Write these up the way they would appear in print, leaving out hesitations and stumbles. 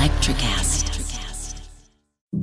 Electricast.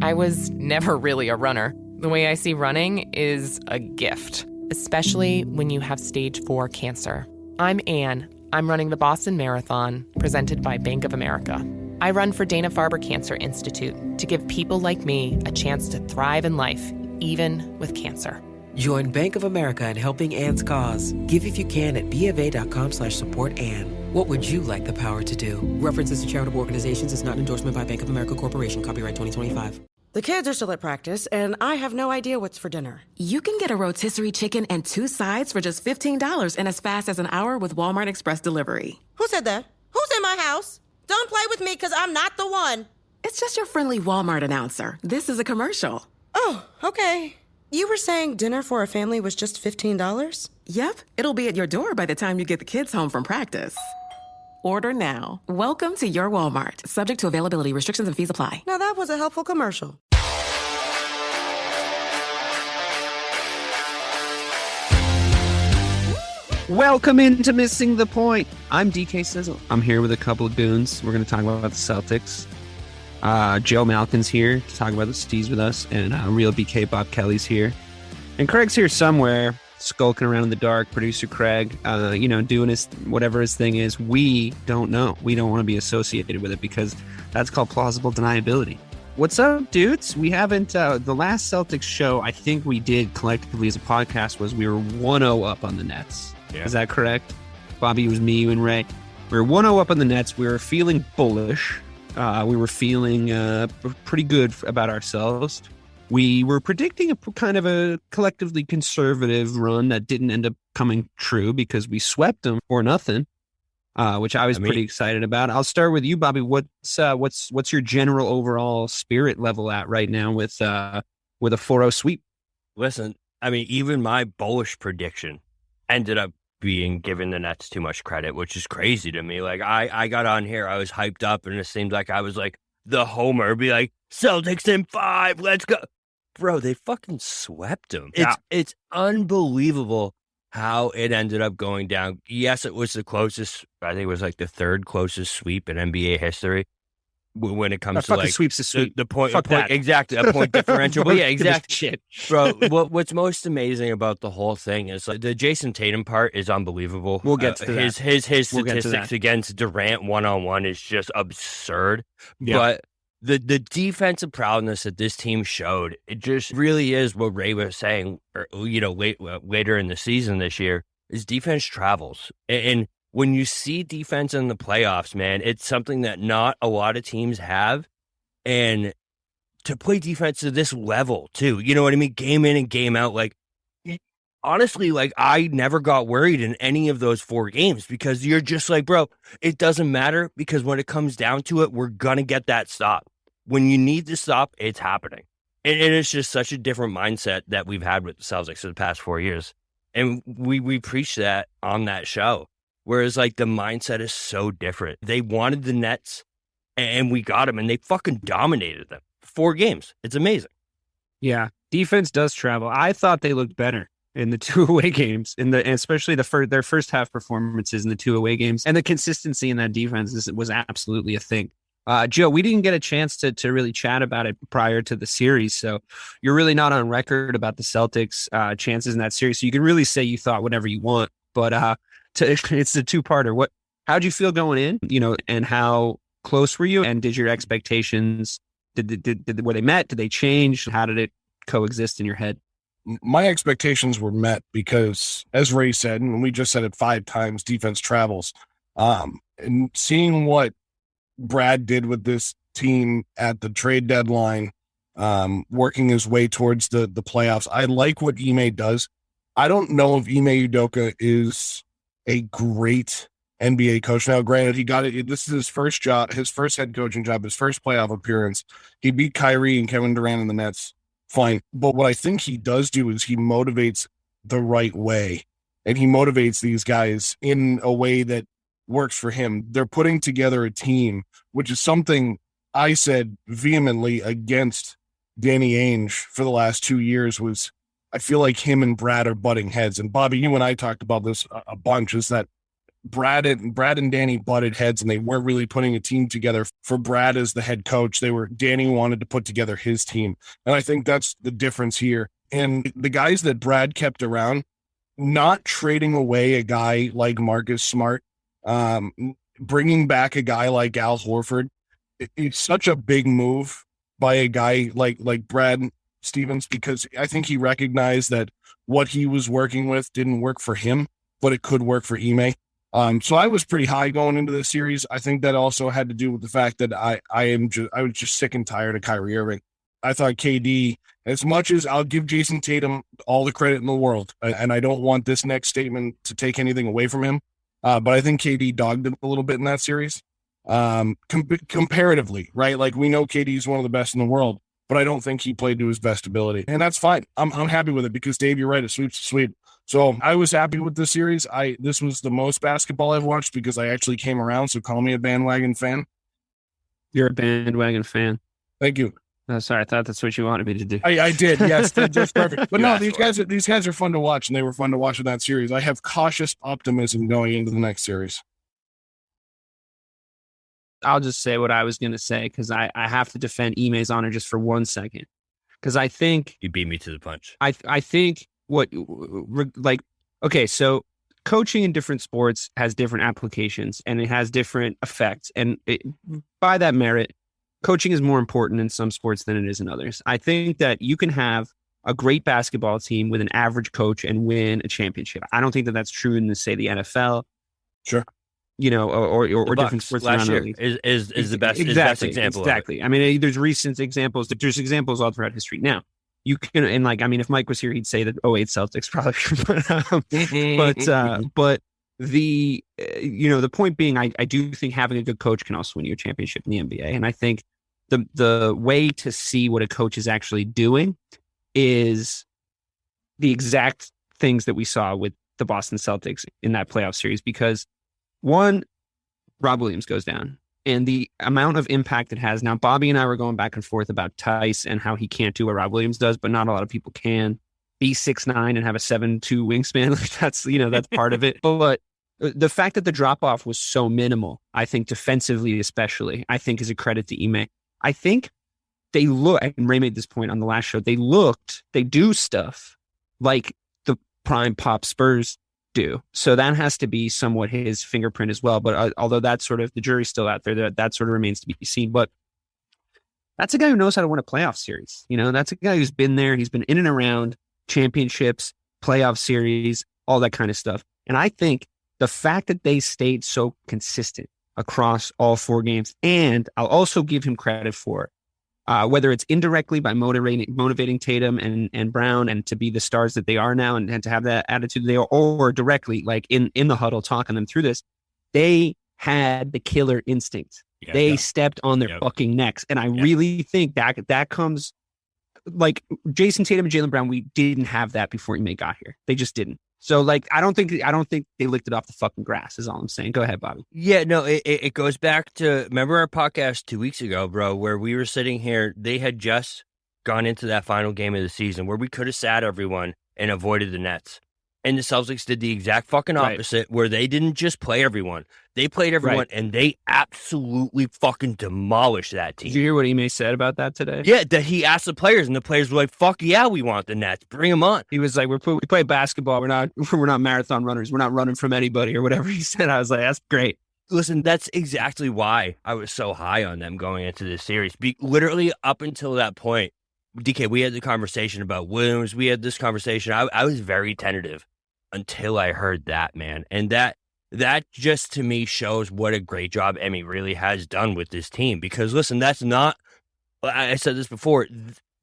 I was never really a runner. The way I see running is a gift, especially when you have stage 4 cancer. I'm Anne. I'm running the Boston Marathon, presented by Bank of America. I run for Dana-Farber Cancer Institute to give people like me a chance to thrive in life, even with cancer. Join Bank of America in helping Anne's cause. Give if you can at BofA.com/supportAnne. What would you like the power to do? References to charitable organizations is not an endorsement by Bank of America Corporation. Copyright 2025. The kids are still at practice, and I have no idea what's for dinner. You can get a rotisserie chicken and 2 sides for just $15 in as fast as an hour with Walmart Express Delivery. Who said that? Who's in my house? Don't play with me, because I'm not the one. It's just your friendly Walmart announcer. This is a commercial. Oh, okay. You were saying dinner for a family was just $15? Yep, it'll be at your door by the time you get the kids home from practice. Order now. Welcome to your Walmart. Subject to availability, restrictions and fees apply. Now that was a helpful commercial. Welcome into Missing the Point. I'm DK Sizzle. I'm here with a couple of goons. We're going to talk about the Celtics. Joe Malkin's here to talk about the Stees with us, and real BK Bob Kelly's here. And Craig's here somewhere, skulking around in the dark. Producer Craig, doing his whatever his thing is. We don't know. We don't want to be associated with it because that's called plausible deniability. What's up, dudes? We haven't, the last Celtics show I think we did collectively as a podcast was we were 1-0 up on the Nets. Yeah. Is that correct? Bobby, it was me, you, and Ray. We were 1-0 up on the Nets. We were feeling bullish. We were feeling pretty good about ourselves. We were predicting a kind of a collectively conservative run that didn't end up coming true because we swept them for nothing, which I was pretty excited about. I'll start with you, Bobby. What's your general overall spirit level at right now with a 4-0 sweep? Listen, even my bullish prediction ended up being given the Nets too much credit, which is crazy to me. Like, I got on here, I was hyped up, and it seemed like I was like the homer, be like, Celtics in 5, let's go. Bro, they fucking swept them. Yeah. It's unbelievable how it ended up going down. Yes, it was the closest, I think it was like the 3rd closest sweep in NBA history. When it comes to like sweep's a sweep. The point, that. Exactly, a point differential. But yeah, exactly. Shit. Bro, what's most amazing about the whole thing is like the Jayson Tatum part is unbelievable. We'll get to that. His statistics against Durant one-on-one is just absurd. Yeah. But the defensive prowess that this team showed, it just really is what Ray was saying, later in the season this year, is defense travels. And when you see defense in the playoffs, man, it's something that not a lot of teams have. And to play defense to this level, too, you know what I mean? Game in and game out. Like, honestly, like, I never got worried in any of those 4 games because you're just like, bro, it doesn't matter because when it comes down to it, we're going to get that stop. When you need to stop, it's happening. And it's just such a different mindset that we've had with the Celtics for the past 4 years. And we preach that on that show. Whereas, like, the mindset is so different. They wanted the Nets, and we got them, and they fucking dominated them. 4 games. It's amazing. Yeah, defense does travel. I thought they looked better in the 2 away games, especially their first half performances in the 2 away games. And the consistency in that defense was absolutely a thing. Joe, we didn't get a chance to really chat about it prior to the series, so you're really not on record about the Celtics' chances in that series. So you can really say you thought whatever you want, but it's a 2-parter. How'd you feel going in, and how close were you? And did your expectations, were they met? Did they change? How did it coexist in your head? My expectations were met because, as Ray said, and we just said it 5 times, defense travels. And seeing what Brad did with this team at the trade deadline, working his way towards the playoffs, I like what Ime does. I don't know if Ime Udoka is a great NBA coach. Now, granted, he got it. This is his first job, his first head coaching job, his first playoff appearance. He beat Kyrie and Kevin Durant in the Nets. Fine. But what I think he does do is he motivates the right way. And he motivates these guys in a way that works for him. They're putting together a team, which is something I said vehemently against Danny Ainge for the last 2 years. Was I feel like him and Brad are butting heads. And Bobby, you and I talked about this a bunch, is that Brad and Danny butted heads, and they weren't really putting a team together for Brad as the head coach. Danny wanted to put together his team. And I think that's the difference here. And the guys that Brad kept around, not trading away a guy like Marcus Smart, bringing back a guy like Al Horford, it's such a big move by a guy like Brad Stevens, because I think he recognized that what he was working with didn't work for him, but it could work for Ime. So I was pretty high going into this series. I think that also had to do with the fact that I was just sick and tired of Kyrie Irving. I thought KD, as much as I'll give Jayson Tatum all the credit in the world, and I don't want this next statement to take anything away from him, but I think KD dogged him a little bit in that series. Comparatively, right? Like, we know KD is one of the best in the world, but I don't think he played to his best ability. And that's fine. I'm happy with it, because Dave, you're right, a sweep's a sweep. So I was happy with this series. This was the most basketball I've watched because I actually came around. So call me a bandwagon fan. You're a bandwagon fan. Thank you. Oh, sorry, I thought that's what you wanted me to do. I did. Yes, that's perfect. But no, these guys are fun to watch, and they were fun to watch in that series. I have cautious optimism going into the next series. I'll just say what I was going to say, because I have to defend Ime's honor just for 1 second. Because I think You beat me to the punch. I think okay, so coaching in different sports has different applications and it has different effects. And by that merit, coaching is more important in some sports than it is in others. I think that you can have a great basketball team with an average coach and win a championship. I don't think that that's true in, say, the NFL. Sure. You know, or the different Bucks sports last around year the league. is the best example. Exactly. I mean, there's recent examples. There's examples all throughout history. Now, you can, and like, I mean, if Mike was here, he'd say that 08 Celtics probably. But the the point being, I do think having a good coach can also win you a championship in the NBA. And I think the way to see what a coach is actually doing is the exact things that we saw with the Boston Celtics in that playoff series, because one, Rob Williams goes down, and the amount of impact it has. Now, Bobby and I were going back and forth about Tice and how he can't do what Rob Williams does, but not a lot of people can be 6'9" and have a 7'2" wingspan. Like, that's part of it. But the fact that the drop off was so minimal, I think defensively, especially, I think is a credit to Ime. I think they look, and Ray made this point on the last show, they do stuff like the prime pop Spurs do. So that has to be somewhat his fingerprint as well. But although that's sort of, the jury's still out there, that sort of remains to be seen. But that's a guy who knows how to win a playoff series. That's a guy who's been there. He's been in and around championships, playoff series, all that kind of stuff. And I think the fact that they stayed so consistent across all 4 games, and I'll also give him credit for whether it's indirectly by motivating Tatum and Brown and to be the stars that they are now and to have that attitude they are, or directly, like in the huddle, talking them through this, they had the killer instinct. They stepped on their fucking necks. And I really think that comes, like, Jayson Tatum and Jaylen Brown, we didn't have that before Ime got here. They just didn't. So, like, I don't think they licked it off the fucking grass, is all I'm saying. Go ahead, Bobby. Yeah, no, it goes back to, remember our podcast 2 weeks ago, bro, where we were sitting here, they had just gone into that final game of the season where we could have sat everyone and avoided the Nets. And the Celtics did the exact fucking opposite, where they didn't just play everyone. They played everyone, and they absolutely fucking demolished that team. Did you hear what Ime said about that today? Yeah, that he asked the players, and the players were like, fuck yeah, we want the Nets. Bring them on. He was like, we play basketball. We're not marathon runners. We're not running from anybody, or whatever he said. I was like, that's great. Listen, that's exactly why I was so high on them going into this series. Literally up until that point, DK, we had the conversation about Williams. We had this conversation. I was very tentative until I heard that, man. And that just, to me, shows what a great job Emmy really has done with this team. Because, listen, that's not, I said this before,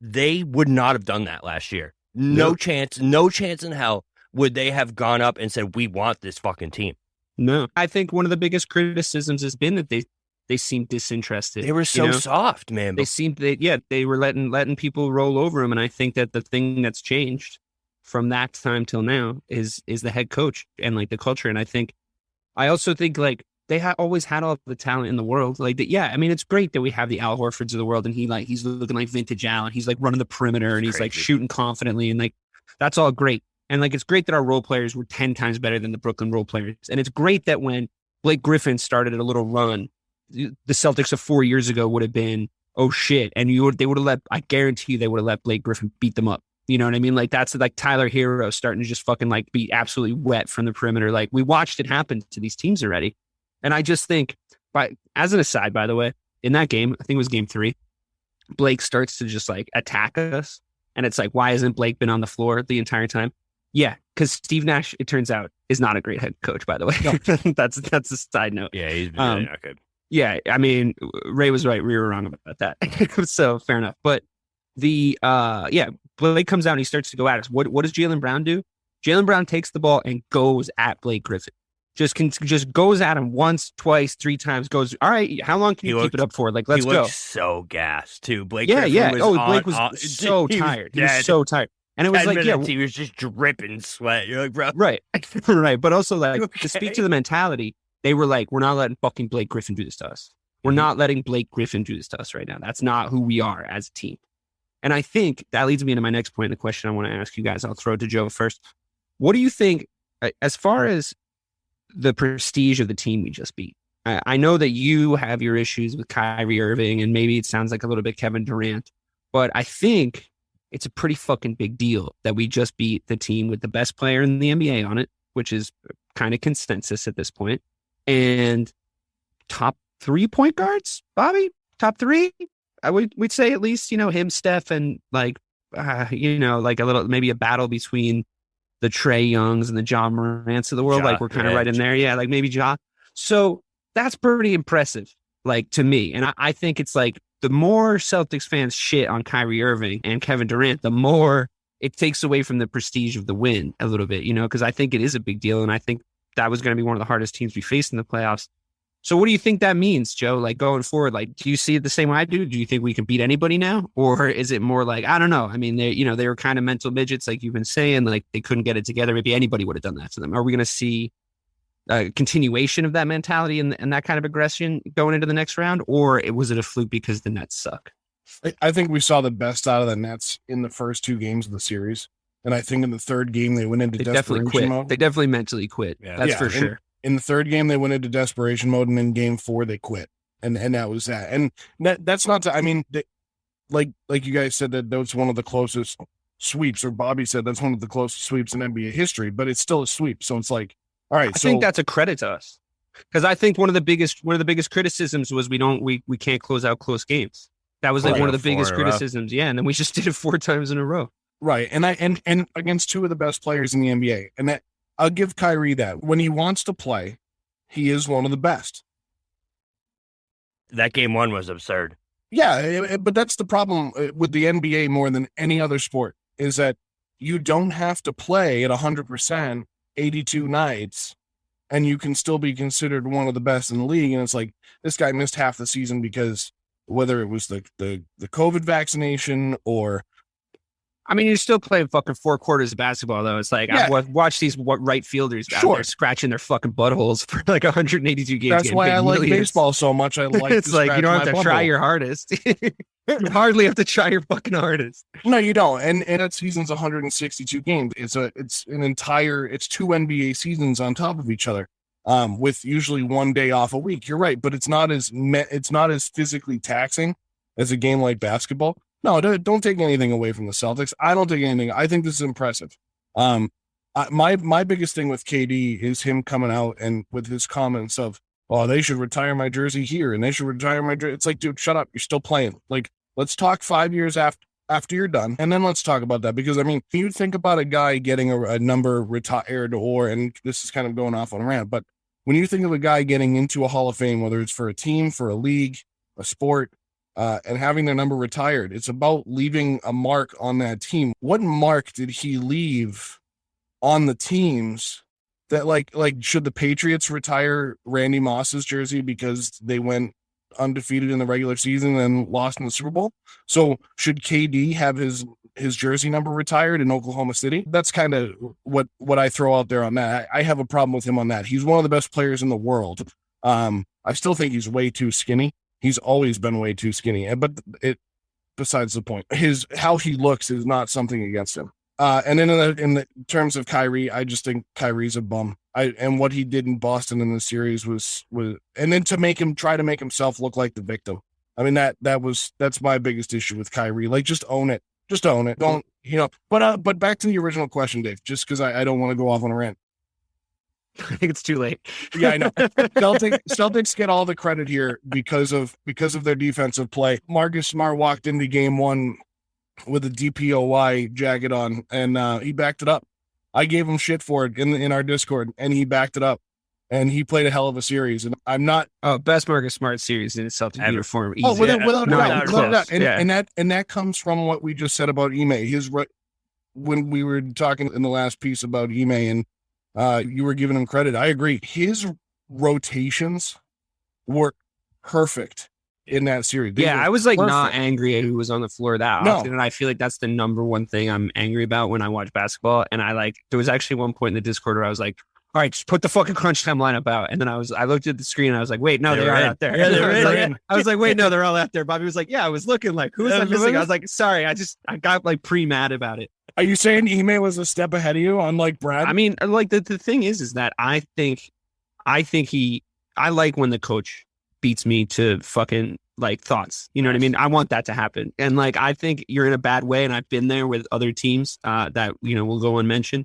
they would not have done that last year. No chance in hell would they have gone up and said, we want this fucking team. No. I think one of the biggest criticisms has been that they seemed disinterested. They were so soft, man. They were letting people roll over them. And I think that the thing that's changed from that time till now is the head coach and, like, the culture. And I also think, like, they always had all the talent in the world. Like, I mean, it's great that we have the Al Horfords of the world, and he's looking like vintage Al, and he's, like, running the perimeter, and he's crazy. Like, shooting confidently, and, like, that's all great. And like, it's great that our role players were 10 times better than the Brooklyn role players. And it's great that when Blake Griffin started a little run, the Celtics of 4 years ago would have been, oh shit. And they would have I guarantee you they would have let Blake Griffin beat them up. You know what I mean? Like, that's like Tyler Hero starting to just fucking like be absolutely wet from the perimeter. Like, we watched it happen to these teams already. And I just think, as an aside, by the way, in that game, I think it was game 3, Blake starts to just like attack us. And it's like, why hasn't Blake been on the floor the entire time? Yeah, because Steve Nash, it turns out, is not a great head coach, by the way. No. That's a side note. Yeah, he's been really not good. Yeah, I mean, Ray was right. We were wrong about that. So fair enough. But Blake comes out and he starts to go at us. What does Jaylen Brown do? Jaylen Brown takes the ball and goes at Blake Griffin. Just goes at him once, twice, 3 times. Goes, all right. How long can you keep it up for? Like, let's go. He looked so gassed too. Blake. Blake was so tired. He was so tired, and it was like, he was just dripping sweat. You're like, bro, right, right. But also, like, to speak to the mentality, they were like, we're not letting fucking Blake Griffin do this to us. We're not letting Blake Griffin do this to us right now. That's not who we are as a team. And I think that leads me into my next point. The question I want to ask you guys, I'll throw it to Joe first. What do you think, as far as the prestige of the team we just beat? I know that you have your issues with Kyrie Irving, and maybe it sounds like a little bit Kevin Durant, but I think it's a pretty fucking big deal that we just beat the team with the best player in the NBA on it, which is kind of consensus at this point, and top 3 point guards, Bobby? Top 3? We'd say at least, him, Steph, and like, like a little, maybe a battle between the Trae Youngs and the John Morants of the world. Like, we're kind of right in there. Yeah, like maybe Ja. So that's pretty impressive, like, to me. And I think it's like, the more Celtics fans shit on Kyrie Irving and Kevin Durant, the more it takes away from the prestige of the win a little bit, because I think it is a big deal. And I think that was going to be one of the hardest teams we faced in the playoffs. So what do you think that means, Joe? Like, going forward, like, do you see it the same way I do? Do you think we can beat anybody now? Or is it more like, I don't know. I mean, they were kind of mental midgets, like you've been saying, like they couldn't get it together. Maybe anybody would have done that to them. Are we going to see a continuation of that mentality and that kind of aggression going into the next round? Or was it a fluke because the Nets suck? I think we saw the best out of the Nets in the first 2 games of the series. And I think in the third game, they went into desperation mode. They definitely mentally quit. Yeah. That's for sure. In the third game, they went into desperation mode, and in game 4, they quit. And that was that. And that's not to, I mean, like you guys said, that was one of the closest sweeps, or Bobby said that's one of the closest sweeps in NBA history, but it's still a sweep. So it's like, all right. I think that's a credit to us, because I think one of the biggest criticisms was we can't close out close games. That was like one of the biggest criticisms. Yeah. And then we just did it 4 times in a row. Right. And and against 2 of the best players in the NBA. And that, I'll give Kyrie that. When he wants to play, he is one of the best. That game 1 was absurd. Yeah, but that's the problem with the NBA more than any other sport, is that you don't have to play at 100% 82 nights, and you can still be considered one of the best in the league. And it's like, this guy missed half the season because whether it was the COVID vaccination or... I mean, you're still playing fucking 4 quarters of basketball, though. It's like, yeah. I've watched these right fielders out there scratching their fucking buttholes for like 182 games. That's why I like baseball so much. I like it's like, you don't have to try your hardest. You hardly have to try your fucking hardest. No, you don't. And that season's 162 games. It's 2 NBA seasons on top of each other, with usually 1 day off a week. You're right, but it's not as physically taxing as a game like basketball. No, don't take anything away from the Celtics. I don't take anything. I think this is impressive. My biggest thing with KD is him coming out and with his comments of, oh, they should retire my jersey here and they should retire my jersey. It's like, dude, shut up. You're still playing. Like, let's talk 5 years after you're done, and then let's talk about that. Because, I mean, you think about a guy getting a number retired, and this is kind of going off on a rant, but when you think of a guy getting into a Hall of Fame, whether it's for a team, for a league, a sport, and having their number retired, it's about leaving a mark on that team. What mark did he leave on the teams that like should the Patriots retire Randy Moss's jersey because they went undefeated in the regular season and lost in the Super Bowl? So should KD have his jersey number retired in Oklahoma City? That's kind of what I throw out there on that. I have a problem with him on that. He's one of the best players in the world. I still think he's way too skinny. He's always been way too skinny, but besides the point. How he looks is not something against him. And then in the terms of Kyrie, I just think Kyrie's a bum. And what he did in Boston in the series was, and then to try to make himself look like the victim. I mean, that's my biggest issue with Kyrie. Like, just own it. Just own it. Don't, but back to the original question, Dave, just because I don't want to go off on a rant. I think it's too late. Yeah, I know. Celtics get all the credit here because of their defensive play. Marcus Smart walked into game one with a DPOY jacket on, and he backed it up. I gave him shit for it in our Discord, and he backed it up. And he played a hell of a series. And I'm not best Marcus Smart series in a Celtic uniform. Easy. Oh, without doubt. And And that comes from what we just said about Ime. When we were talking in the last piece about Ime, and you were giving him credit, I agree. His rotations were perfect in that series. I was like not angry at who was on the floor that often, and I feel like that's the number one thing I'm angry about when I watch basketball. And there was actually one point in the Discord where I was like, all right, just put the fucking crunch time lineup out. And then I looked at the screen and I was like, wait, no, they are out there. Yeah, they're in. I was like, wait, no, they're all out there. Bobby was like, yeah, I was looking like, who was I missing? I was like, sorry, I got like pre-mad about it. Are you saying Ime was a step ahead of you, unlike Brad? I mean, like the thing is that I like when the coach beats me to fucking like thoughts. You know what I mean? I want that to happen. And like, I think you're in a bad way. And I've been there with other teams that, we'll go and mention,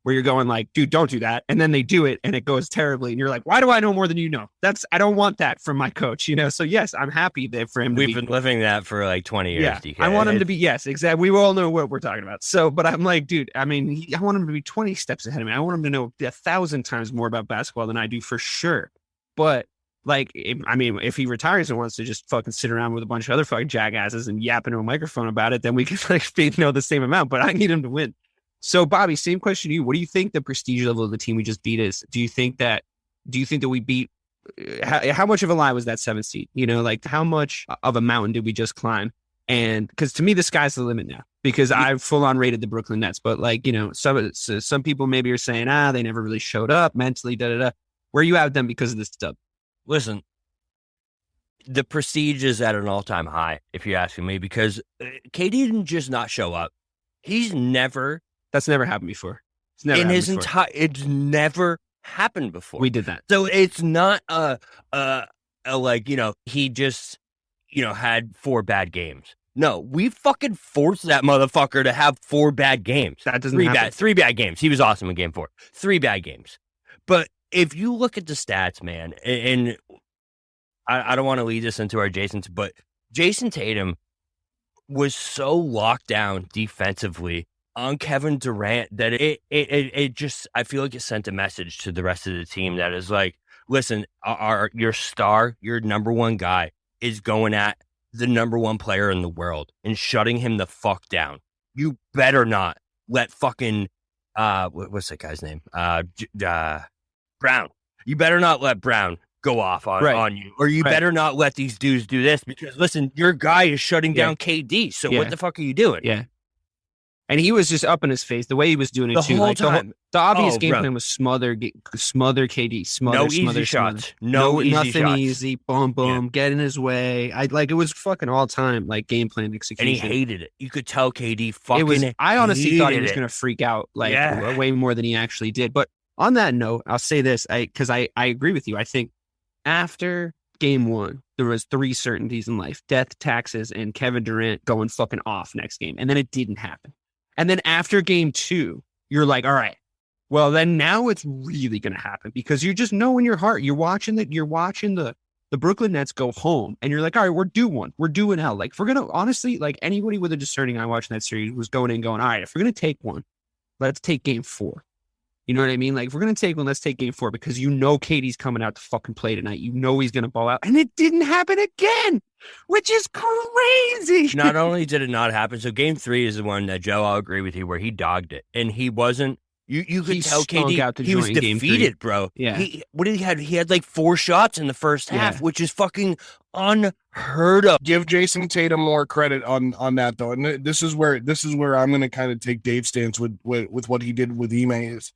where you're going like, dude, don't do that. And then they do it and it goes terribly. And you're like, why do I know more than you know? I don't want that from my coach, So yes, I'm happy that for him. We've been living that for like 20 years. Yeah, DK. I want him to be, yes, exactly. We all know what we're talking about. So, but I'm like, dude, I mean, I want him to be 20 steps ahead of me. I want him to know 1,000 times more about basketball than I do for sure. But like, if he retires and wants to just fucking sit around with a bunch of other fucking jackasses and yap into a microphone about it, then we can like know the same amount, but I need him to win. So, Bobby, same question to you. What do you think the prestige level of the team we just beat is? Do you think that we beat? How much of a lie was that 7th seed? Like how much of a mountain did we just climb? And because to me, the sky's the limit now. Because I've full on rated the Brooklyn Nets, but like some people maybe are saying they never really showed up mentally. Where you at them because of this stuff? Listen, the prestige is at an all-time high, if you're asking me, because KD didn't just not show up. That's never happened before. It's never happened before. We did that. So it's not he just, had 4 bad games. No, we fucking forced that motherfucker to have 4 bad games. That doesn't happen. 3 bad games. He was awesome in game 4. 3 bad games. But if you look at the stats, man, and I don't want to lead this into our Jason's, but Jayson Tatum was so locked down defensively on Kevin Durant that it just, I feel like it sent a message to the rest of the team that is like, listen, your star, your number one guy is going at the number one player in the world and shutting him the fuck down. You better not let fucking, what's that guy's name? Brown. You better not let Brown go off on you, or you better not let these dudes do this because listen, your guy is shutting down KD. So what the fuck are you doing? Yeah. And he was just up in his face the way he was doing it the too. Whole like time. The obvious game plan was smother KD, no easy shots, no easy nothing shots. Easy, boom, get in his way. It was fucking all time like game plan execution. And he hated it. You could tell KD fucking. I honestly thought he was going to freak out way more than he actually did. But on that note, I'll say this because I agree with you. I think after game 1, there was 3 certainties in life: death, taxes, and Kevin Durant going fucking off next game, and then it didn't happen. And then after game 2, you're like, all right, well, then now it's really going to happen because you just know in your heart, you're watching the Brooklyn Nets go home and you're like, all right, we're due one. We're doing hell. Like, if we're going to, honestly, like anybody with a discerning eye watching that series was going in going, all right, if we're going to take one, let's take game 4. You know what I mean? Like, if we're going to take one, let's take game 4 because KD's coming out to fucking play tonight. He's going to ball out. And it didn't happen again, which is crazy. Not only did it not happen, so game 3 is the one that Joe, I'll agree with you, where he dogged it. And he wasn't, you could tell KD, he was defeated, bro. Yeah. What did he have? He had like 4 shots in the first half, which is fucking unheard of. Give Jayson Tatum more credit on that though. And this is where I'm going to kind of take Dave's stance with what he did with Ime is.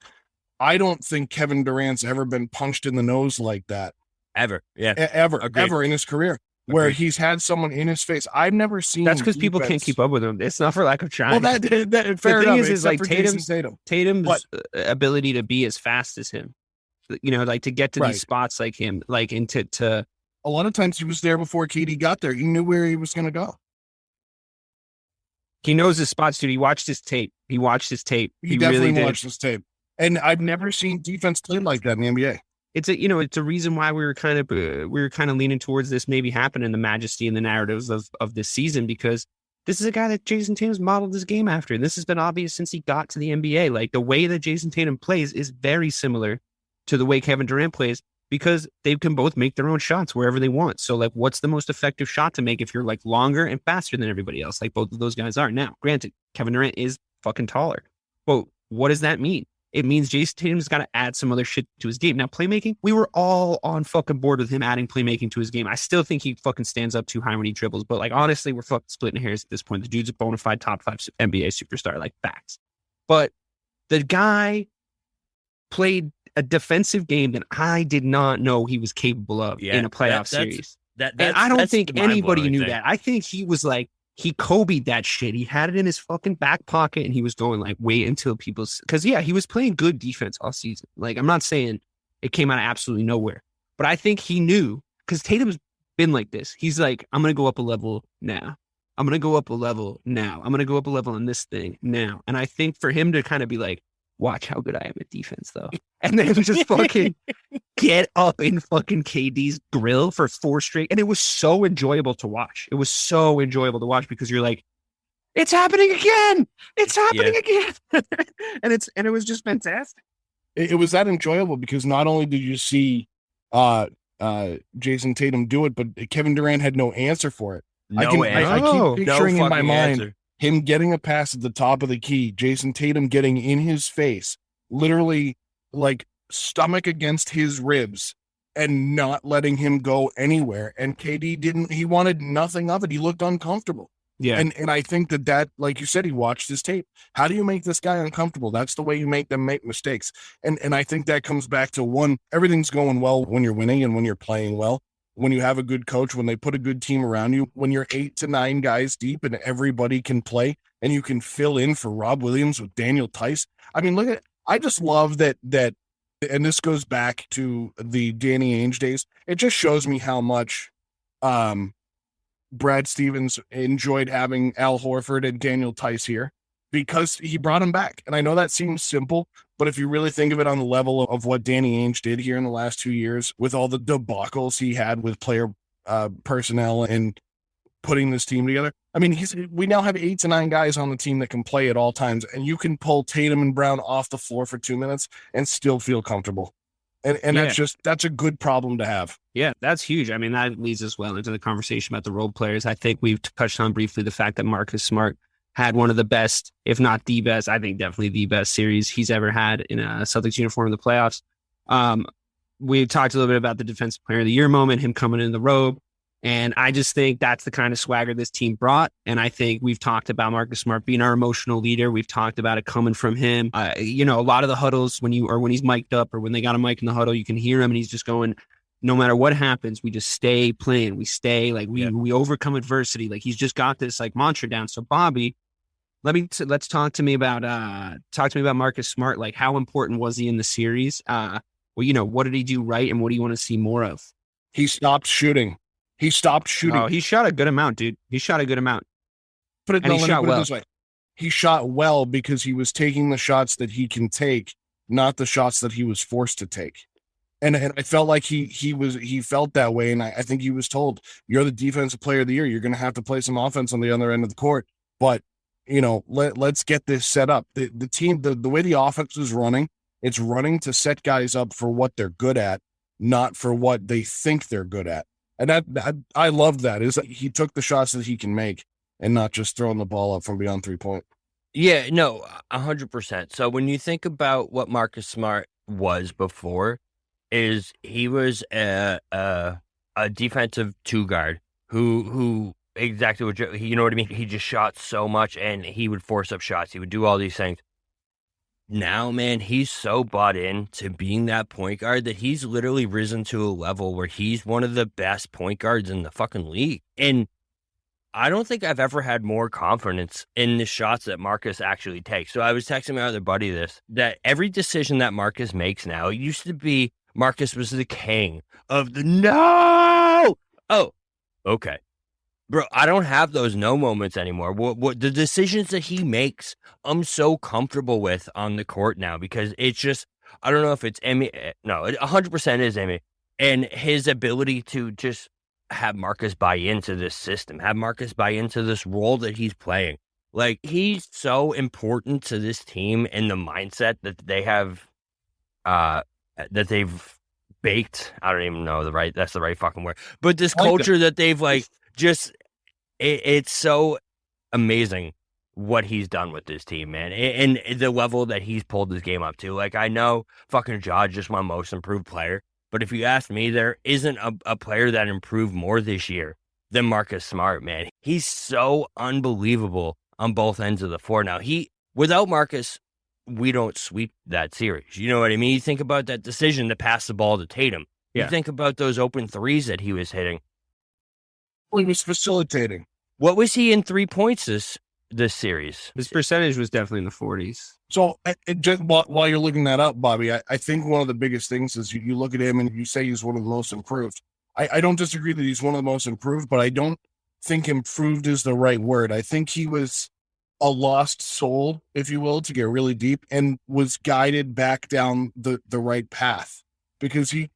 I don't think Kevin Durant's ever been punched in the nose like that. Ever. Yeah. Ever in his career. where Agreed. he's had someone in his face. I've never seen. That's because people can't defense- keep up with him. It's not for lack of trying. Well, that fair the thing enough. is Except like for Jayson Tatum's Tatum. ability to be as fast as him, like to get to Right. these spots like him, like into to. A lot of times he was there before KD got there. He knew where he was going to go. He knows his spots, dude. He watched his tape. He Definitely really did. watched this tape. And I've never seen defense played like that in the NBA. It's a reason why we were kind of leaning towards this maybe happening, the majesty and the narratives of this season, because this is a guy that Jayson Tatum's modeled his game after. This has been obvious since he got to the NBA. Like the way that Jayson Tatum plays is very similar to the way Kevin Durant plays, because they can both make their own shots wherever they want. So like, what's the most effective shot to make if you're like longer and faster than everybody else? Like both of those guys are. Now, granted, Kevin Durant is fucking taller. But what does that mean? It means Jayson Tatum's got to add some other shit to his game. Now, playmaking, we were all on fucking board with him adding playmaking to his game. I still think he fucking stands up too high when he dribbles. But like, honestly, we're fucking splitting hairs at this point. The dude's a bona fide top 5 NBA superstar, like facts. But the guy played a defensive game that I did not know he was capable of in a playoff series. And I don't think anybody knew that. I think he was like, he Kobe'd that shit. He had it in his fucking back pocket and he was going like, wait until because he was playing good defense all season. Like, I'm not saying it came out of absolutely nowhere, but I think he knew, because Tatum's been like this. He's like, I'm going to go up a level now. I'm going to go up a level now. I'm going to go up a level on this thing now. And I think for him to kind of be like, watch how good I am at defense, though. And then just fucking get up in fucking KD's grill for 4 straight. And it was so enjoyable to watch. It was so enjoyable to watch because you're like, it's happening again. It's happening again. and it was just fantastic. It was that enjoyable because not only did you see Jayson Tatum do it, but Kevin Durant had no answer for it. I keep picturing in my mind him getting a pass at the top of the key, Jayson Tatum getting in his face, literally like stomach against his ribs and not letting him go anywhere. And KD he wanted nothing of it. He looked uncomfortable. Yeah. And I think that, like you said, he watched his tape. How do you make this guy uncomfortable? That's the way you make them make mistakes. And I think that comes back to one, everything's going well when you're winning and when you're playing well. When you have a good coach, when they put a good team around you, when you're 8 to 9 guys deep and everybody can play and you can fill in for Rob Williams with Daniel Tice. I mean, I just love that, and this goes back to the Danny Ainge days. It just shows me how much Brad Stevens enjoyed having Al Horford and Daniel Tice here because he brought him back. And I know that seems simple, but if you really think of it on the level of what Danny Ainge did here in the last 2 years with all the debacles he had with player personnel and putting this team together. I mean, we now have 8 to 9 guys on the team that can play at all times, and you can pull Tatum and Brown off the floor for 2 minutes and still feel comfortable. And that's a good problem to have. Yeah, that's huge. I mean, that leads us well into the conversation about the role players. I think we've touched on briefly the fact that Marcus Smart had one of the best, if not the best, I think definitely the best series he's ever had in a Celtics uniform in the playoffs. We talked a little bit about the Defensive Player of the Year moment, him coming in the robe. And I just think that's the kind of swagger this team brought. And I think we've talked about Marcus Smart being our emotional leader. We've talked about it coming from him. A lot of the huddles when he's mic'd up or when they got a mic in the huddle, you can hear him and he's just going, no matter what happens, we just stay playing. We stay we overcome adversity. Like he's just got this like mantra down. So Bobby, let's talk to me about Marcus Smart. Like how important was he in the series? What did he do right? And what do you want to see more of? He stopped shooting. Oh, he shot a good amount, dude. He shot a good amount. Let me put it this way. He shot well because he was taking the shots that he can take, not the shots that he was forced to take. And I felt like he felt that way. And I think he was told, you're the Defensive Player of the Year. You're going to have to play some offense on the other end of the court. But, let's get this set up. The team, the way the offense is running, it's running to set guys up for what they're good at, not for what they think they're good at. And I love that. Is that he took the shots that he can make and not just throwing the ball up from beyond 3-point. Yeah, no, 100%. So when you think about what Marcus Smart was before, is he was a defensive 2 guard who exactly what you know what I mean. He just shot so much and he would force up shots. He would do all these things. now, man, he's so bought in to being that point guard that he's literally risen to a level where he's one of the best point guards in the fucking league. And I don't think I've ever had more confidence in the shots that Marcus actually takes. So I was texting my other buddy that every decision that Marcus makes now, it used to be Marcus was the king of the no. Oh, okay. Bro, I don't have those no moments anymore. What the decisions that he makes, I'm so comfortable with on the court now because it's just, I don't know if it's Emmy. No, it 100% is Emmy. And his ability to just have Marcus buy into this system, have Marcus buy into this role that he's playing. Like, he's so important to this team and the mindset that they have, that they've baked. I don't even know that's the right fucking word. But this culture that they've just, it's so amazing what he's done with this team, man. And the level that he's pulled this game up to. Like, I know fucking Ja just won most improved player. But if you ask me, there isn't a player that improved more this year than Marcus Smart, man. He's so unbelievable on both ends of the floor. Now, without Marcus, we don't sweep that series. You know what I mean? You think about that decision to pass the ball to Tatum. Yeah. You think about those open threes that he was hitting. He was facilitating. What was he in 3 points this series? His percentage was definitely in the 40s. So just while you're looking that up, Bobby, I think one of the biggest things is you look at him and you say he's one of the most improved. I don't disagree that he's one of the most improved, but I don't think improved is the right word. I think he was a lost soul, if you will, to get really deep, and was guided back down the right path because he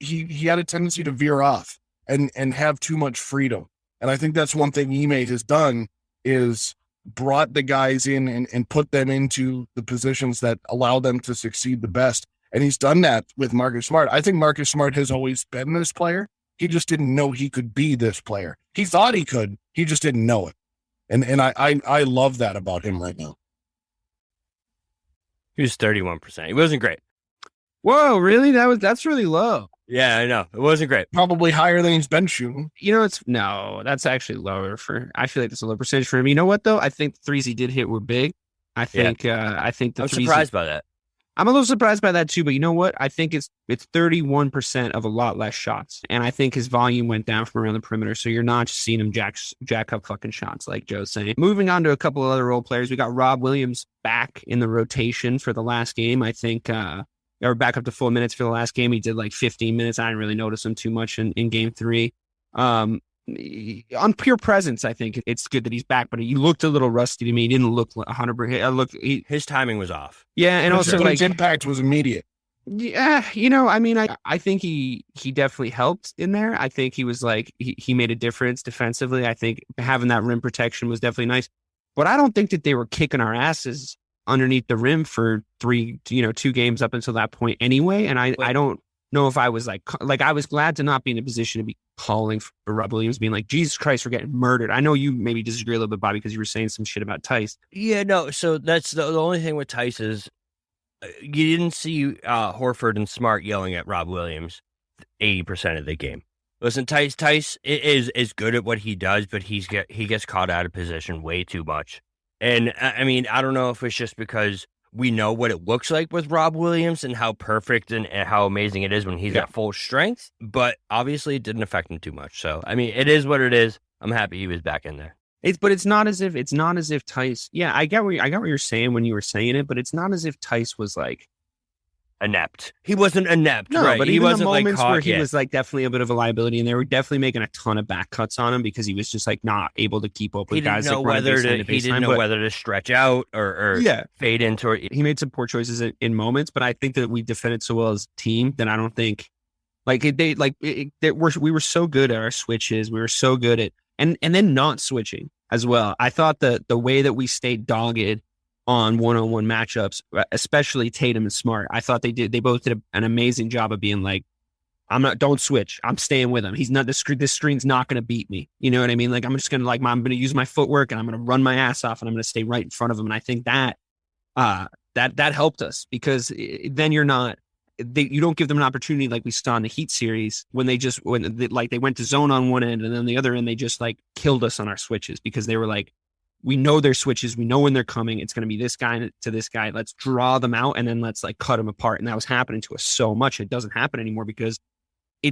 had a tendency to veer off and have too much freedom. And I think that's one thing Ime has done is brought the guys in and put them into the positions that allow them to succeed the best. And he's done that with Marcus Smart. I think Marcus Smart has always been this player. He just didn't know he could be this player. He thought he could. He just didn't know it. And I love that about him right now. He was 31%. He wasn't great. Whoa, really? That's really low. Yeah, I know. It wasn't great. Probably higher than he's been shooting. You know, that's actually lower I feel like that's a low percentage for him. You know what though? I think the threes he did hit were big. I think I'm surprised by that. I'm a little surprised by that too, but you know what? I think it's 31% of a lot less shots. And I think his volume went down from around the perimeter. So you're not just seeing him jack up fucking shots like Joe's saying. Moving on to a couple of other role players. We got Rob Williams back in the rotation for the last game. I think or back up to full minutes for the last game. He did like 15 minutes. I didn't really notice him too much in game 3. On pure presence, I think it's good that he's back, but he looked a little rusty to me. He didn't look 100%. His timing was off. Yeah, and also his impact was immediate. Yeah, I mean, I think he definitely helped in there. I think he was he made a difference defensively. I think having that rim protection was definitely nice, but I don't think that they were kicking our asses underneath the rim for 2 games up until that point anyway. And I don't know if I was I was glad to not be in a position to be calling for Rob Williams being like, Jesus Christ, we're getting murdered. I know you maybe disagree a little bit, Bobby, because you were saying some shit about Tice. Yeah, no. So that's the only thing with Tice is you didn't see Horford and Smart yelling at Rob Williams 80% of the game. Listen, Tice is good at what he does, but he gets caught out of position way too much. And I mean, I don't know if it's just because we know what it looks like with Rob Williams and how perfect and how amazing it is when he's at full strength, but obviously it didn't affect him too much. So, I mean, it is what it is. I'm happy he was back in there. But it's not as if Tice. Yeah, I get what you're saying when you were saying it, but it's not as if Tice was inept. He wasn't inept, no, right? But he even wasn't the moments where he yet. was definitely a bit of a liability, and they were definitely making a ton of back cuts on him because he was just not able to keep up with guys. He didn't know whether to stretch out or fade into it. He made some poor choices in moments, but I think that we defended so well as a team that I don't think we were so good at our switches. We were so good at and then not switching as well. I thought that the way that we stayed dogged on one-on-one matchups, especially Tatum and Smart, I thought they both did an amazing job of being don't switch. I'm staying with him. He's not, this screen's not going to beat me. You know what I mean? I'm just going to I'm going to use my footwork and I'm going to run my ass off and I'm going to stay right in front of him. And I think that helped us because then you don't give them an opportunity like we saw in the Heat series when they went to zone on one end and then the other end, they just killed us on our switches because they were we know their switches. We know when they're coming. It's going to be this guy to this guy. Let's draw them out and then let's like cut them apart. And that was happening to us so much. It doesn't happen anymore because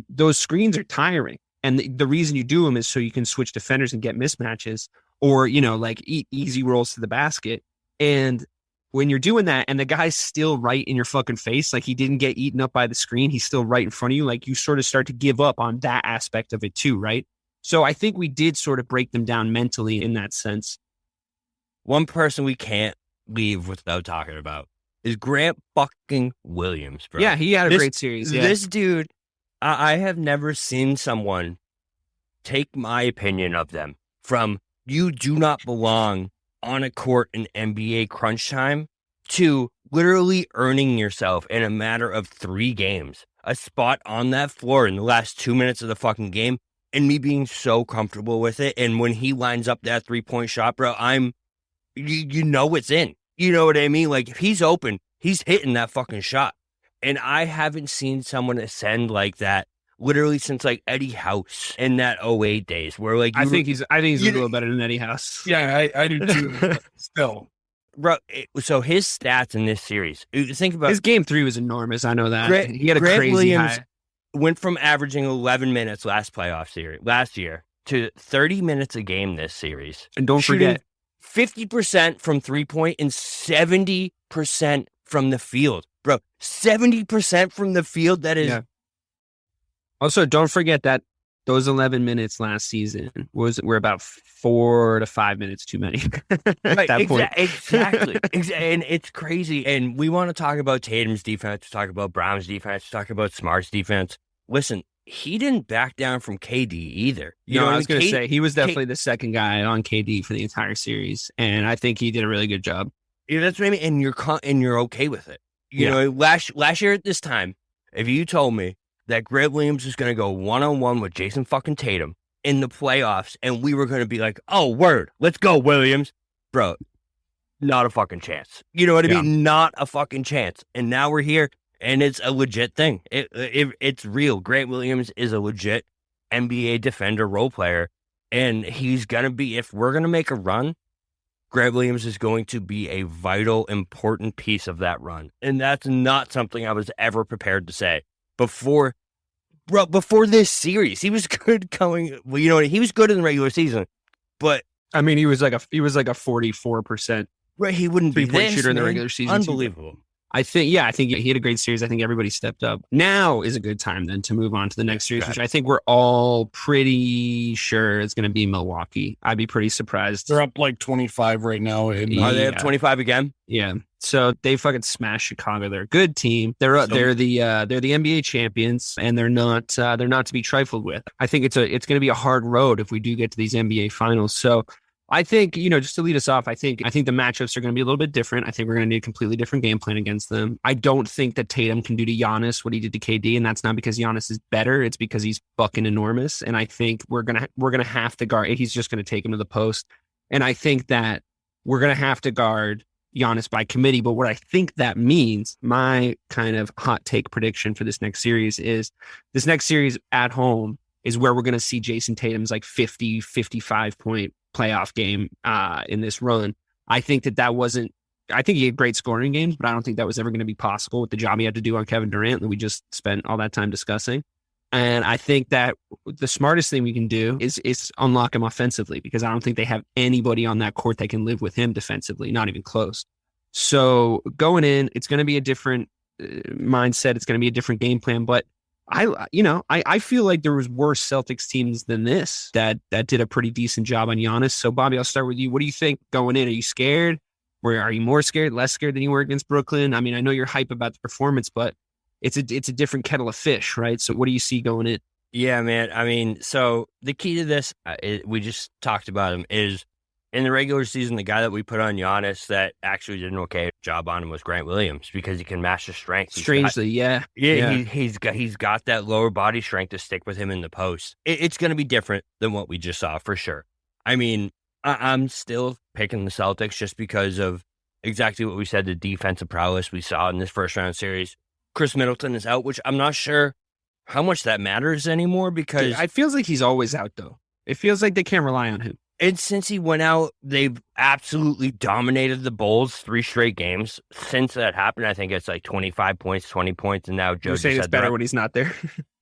those screens are tiring. And the reason you do them is so you can switch defenders and get mismatches or, like easy rolls to the basket. And when you're doing that and the guy's still right in your fucking face, like he didn't get eaten up by the screen, he's still right in front of you, like you sort of start to give up on that aspect of it too, right? So I think we did sort of break them down mentally in that sense. One person we can't leave without talking about is Grant fucking Williams, bro. Yeah, he had a great series. Yeah. This dude, I have never seen someone take my opinion of them from you do not belong on a court in NBA crunch time to literally earning yourself in a matter of 3 games a spot on that floor in the last 2 minutes of the fucking game and me being so comfortable with it. And when he lines up that 3-point shot, bro, you know it's in. You know what I mean? Like if he's open, he's hitting that fucking shot. And I haven't seen someone ascend like that literally since like Eddie House in that 08 days where like I think he's a little better than Eddie House. Yeah, I do too. Still, bro. So his stats in this series, think about his game 3 was enormous. I know that he had a Grant crazy Williams high. Went from averaging 11 minutes last year to 30 minutes a game this series. And don't forget 50% from 3-point and 70% from the field, bro. 70% from the field. That is. Yeah. Also, don't forget that those 11 minutes last season were about 4 to 5 minutes too many at that point. Exactly. And it's crazy. And we want to talk about Tatum's defense, talk about Brown's defense, talk about Smart's defense. Listen, he didn't back down from KD either. I was going to say, he was definitely the second guy on KD for the entire series. And I think he did a really good job. Yeah, that's what I mean. And you're okay with it. You know, last year at this time, if you told me that Grant Williams is going to go one-on-one with Jayson fucking Tatum in the playoffs, and we were going to be like, oh, word, let's go, Williams. Bro, not a fucking chance. You know what I mean? Not a fucking chance. And now we're here, and it's a legit thing. It's real. Grant Williams is a legit NBA defender role player, and he's going to be, if we're going to make a run, Grant Williams is going to be a vital, important piece of that run. And that's not something I was ever prepared to say. Before this series, he was good going. Well, he was good in the regular season, but I mean, he was like a 44%. Right, he wouldn't be 3-point shooter in the regular season. Unbelievable. I think he had a great series. I think everybody stepped up. Now is a good time then to move on to the next series, which I think we're all pretty sure is going to be Milwaukee. I'd be pretty surprised. They're up like 25 right now. Are they up 25 again? Yeah. So they fucking smashed Chicago. They're a good team. They're the NBA champions, and they're not to be trifled with. I think it's going to be a hard road if we do get to these NBA finals. So I think, just to lead us off, I think the matchups are going to be a little bit different. I think we're going to need a completely different game plan against them. I don't think that Tatum can do to Giannis what he did to KD, and that's not because Giannis is better. It's because he's fucking enormous, and I think we're gonna have to guard. He's just going to take him to the post, and I think that we're going to have to guard Giannis by committee. But what I think that means, my kind of hot take prediction for this next series is this next series at home is where we're going to see Jayson Tatum's like 50, 55 point playoff game in this run. I think I think he had great scoring games, but I don't think that was ever going to be possible with the job he had to do on Kevin Durant that we just spent all that time discussing. And I think that the smartest thing we can do is unlock him offensively, because I don't think they have anybody on that court that can live with him defensively, not even close. So going in, it's going to be a different mindset. It's going to be a different game plan, but I feel like there was worse Celtics teams than this that did a pretty decent job on Giannis. So Bobby, I'll start with you. What do you think going in? Are you scared? Or are you more scared, less scared than you were against Brooklyn? I mean, I know you're hype about the performance, but it's a different kettle of fish, right? So what do you see going in? Yeah, man. I mean, so the key to this, we just talked about him, is in the regular season, the guy that we put on Giannis that actually did an okay job on him was Grant Williams, because he can master strength. He's got that lower body strength to stick with him in the post. It's going to be different than what we just saw for sure. I mean, I'm still picking the Celtics just because of exactly what we said, the defensive prowess we saw in this first round series. Chris Middleton is out, which I'm not sure how much that matters anymore, because it feels like he's always out though. It feels like they can't rely on him. And since he went out, they've absolutely dominated the Bulls 3 straight games. Since that happened, I think it's like 25 points, 20 points, and now Joe You're saying just it's said they're better up. when he's not there.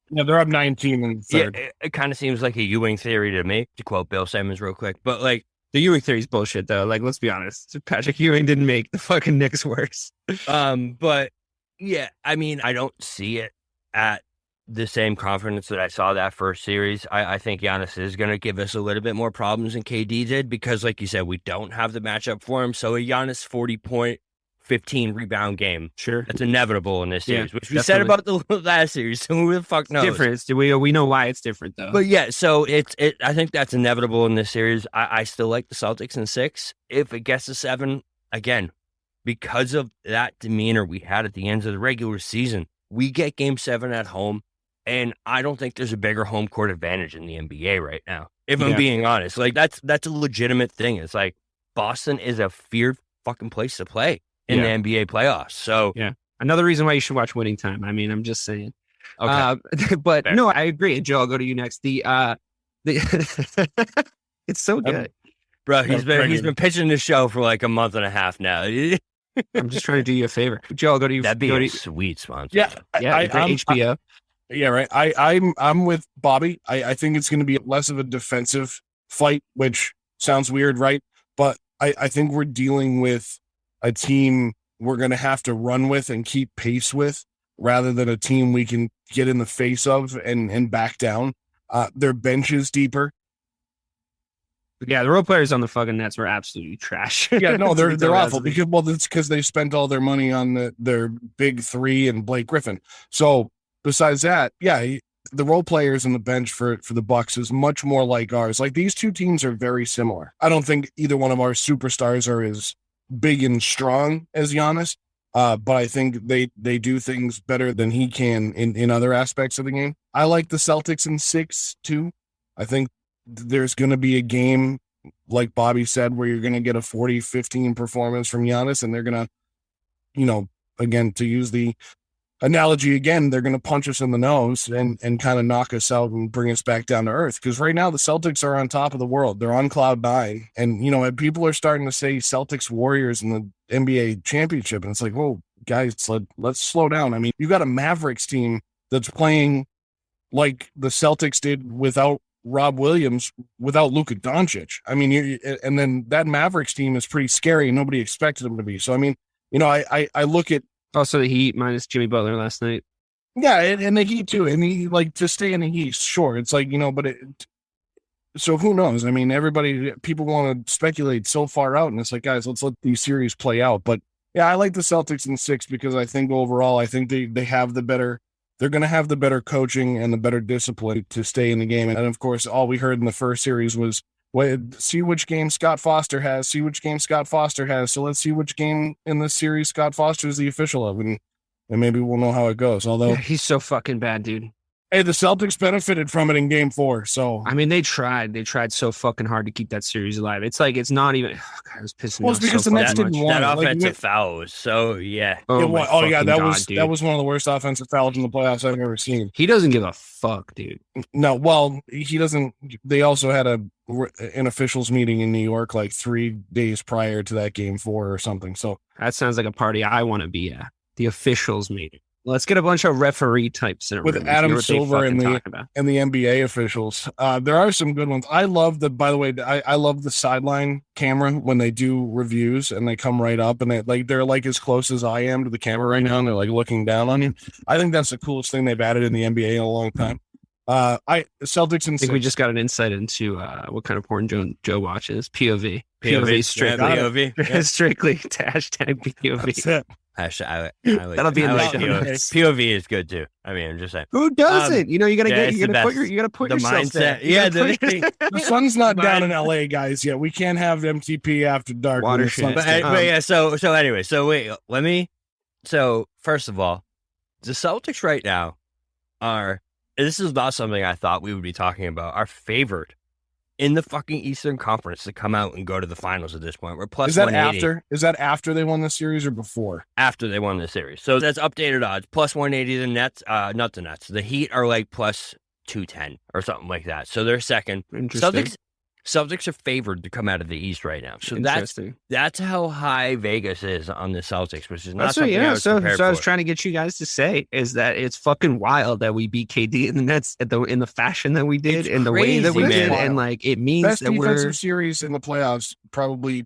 Yeah, they're up 19 in the third. Yeah, it kind of seems like a Ewing theory to me, to quote Bill Simmons real quick. But like, The Ewing theory's bullshit, though. Like, let's be honest. Patrick Ewing didn't make the fucking Knicks worse. but yeah, I mean, I don't see it at the same confidence that I saw that first series. I think Giannis is going to give us a little bit more problems than KD did because, like you said, we don't have the matchup for him. So a Giannis 40-point, 15 rebound game. Sure. That's inevitable in this Yeah, series, which we said about the last series. So who the fuck knows? Different. We know why it's different, though. But yeah, so I think that's inevitable in this series. I still like the Celtics in 6. If it gets to 7, again, because of that demeanor we had at the end of the regular season, we get game 7 at home. And I don't think there's a bigger home court advantage in the NBA right now. If I'm being honest, like that's a legitimate thing. It's like Boston is a feared fucking place to play in the NBA playoffs. So yeah, another reason why you should watch Winning Time. I mean, I'm just saying. Okay. But Fair. no, I agree. Joe, I'll go to you next. It's so good. Bro, he's been pitching the show for like a month and a half now. I'm just trying to do you a favor. Joe, I'll go to you. That'd be a sweet sponsor. Yeah, HBO. Yeah, right. I'm with Bobby. I think it's going to be less of a defensive fight, which sounds weird, right? But I think we're dealing with a team we're going to have to run with and keep pace with rather than a team we can get in the face of and back down. Their bench is deeper. Yeah, the role players on the fucking Nets were absolutely trash. Yeah, no, they're awful it's because they spent all their money on their big 3 and Blake Griffin. So besides that, yeah, the role players on the bench for the Bucks is much more like ours. Like these two teams are very similar. I don't think either one of our superstars are as big and strong as Giannis, but I think they do things better than he can in other aspects of the game. I like the Celtics in 6 too. I think there's going to be a game, like Bobby said, where you're going to get a 40-15 performance from Giannis, and they're going to, again, to use the analogy again, they're going to punch us in the nose and kind of knock us out and bring us back down to earth. Because right now the Celtics are on top of the world. They're on cloud 9. And, people are starting to say Celtics Warriors in the NBA championship. And it's like, whoa, guys, let's slow down. I mean, you got a Mavericks team that's playing like the Celtics did without Rob Williams, without Luka Doncic. I mean, and then that Mavericks team is pretty scary and nobody expected them to be. So, I mean, I look at, also, the Heat minus Jimmy Butler last night. yeah, and the Heat too. And he like to stay in the Heat, sure. It's like, but so who knows? I mean, people want to speculate so far out, and it's like, guys, let's let these series play out. But yeah, I like the Celtics in 6 because I think overall, I think they have the better. They're going to have the better coaching and the better discipline to stay in the game. And of course, all we heard in the first series was, see which game Scott Foster has. So let's see which game in this series Scott Foster is the official of, and maybe we'll know how it goes. Although he's so fucking bad, dude. Hey, the Celtics benefited from it in game 4. So I mean, they tried so fucking hard to keep that series alive. It's like it's not even. Oh God, it was pissing me off. It's because so the Nets fucking didn't much. want That it. offensive foul was so yeah. That was one of the worst offensive fouls in the playoffs I've ever seen. He doesn't give a fuck, dude. No, well, he doesn't. They also had an officials meeting in New York like 3 days prior to that game 4 or something. So that sounds like a party I want to be at. The officials meeting. Let's get a bunch of referee types in a with room. Adam Silver and the NBA officials. There are some good ones. I love by the way, I love the sideline camera when they do reviews and they come right up and they're like as close as I am to the camera right now and they're like looking down on you. I think that's the coolest thing they've added in the NBA in a long time. Celtics and I think we just got an insight into what kind of porn Joe watches. POV strictly. POV. Yeah. Strictly to hashtag POV. That's it. That'll be in the show notes. POV is good too. I mean, I'm just saying. Who doesn't? You gotta you gotta put the yourself mindset. there. Yeah, The sun's not down in LA, guys, yet. We can't have MTP after dark. Watershed. But yeah, so anyway, so first of all, the Celtics right now are, this is not something I thought we would be talking about, are favored in the fucking Eastern Conference to come out and go to the finals at this point. We're plus 180. Is that after they won the series or before? After they won the series. So that's updated odds. Plus 180 the Nets, not the Nets. The Heat are like plus 210 or something like that. So they're second. Interesting. Celtics are favored to come out of the East right now. So that's how high Vegas is on the Celtics, which is not something I was prepared for. I was trying to get you guys to say is that it's fucking wild that we beat KD in the Nets in the fashion that we did, in the way that we did, and like it means best that defensive series in the playoffs, probably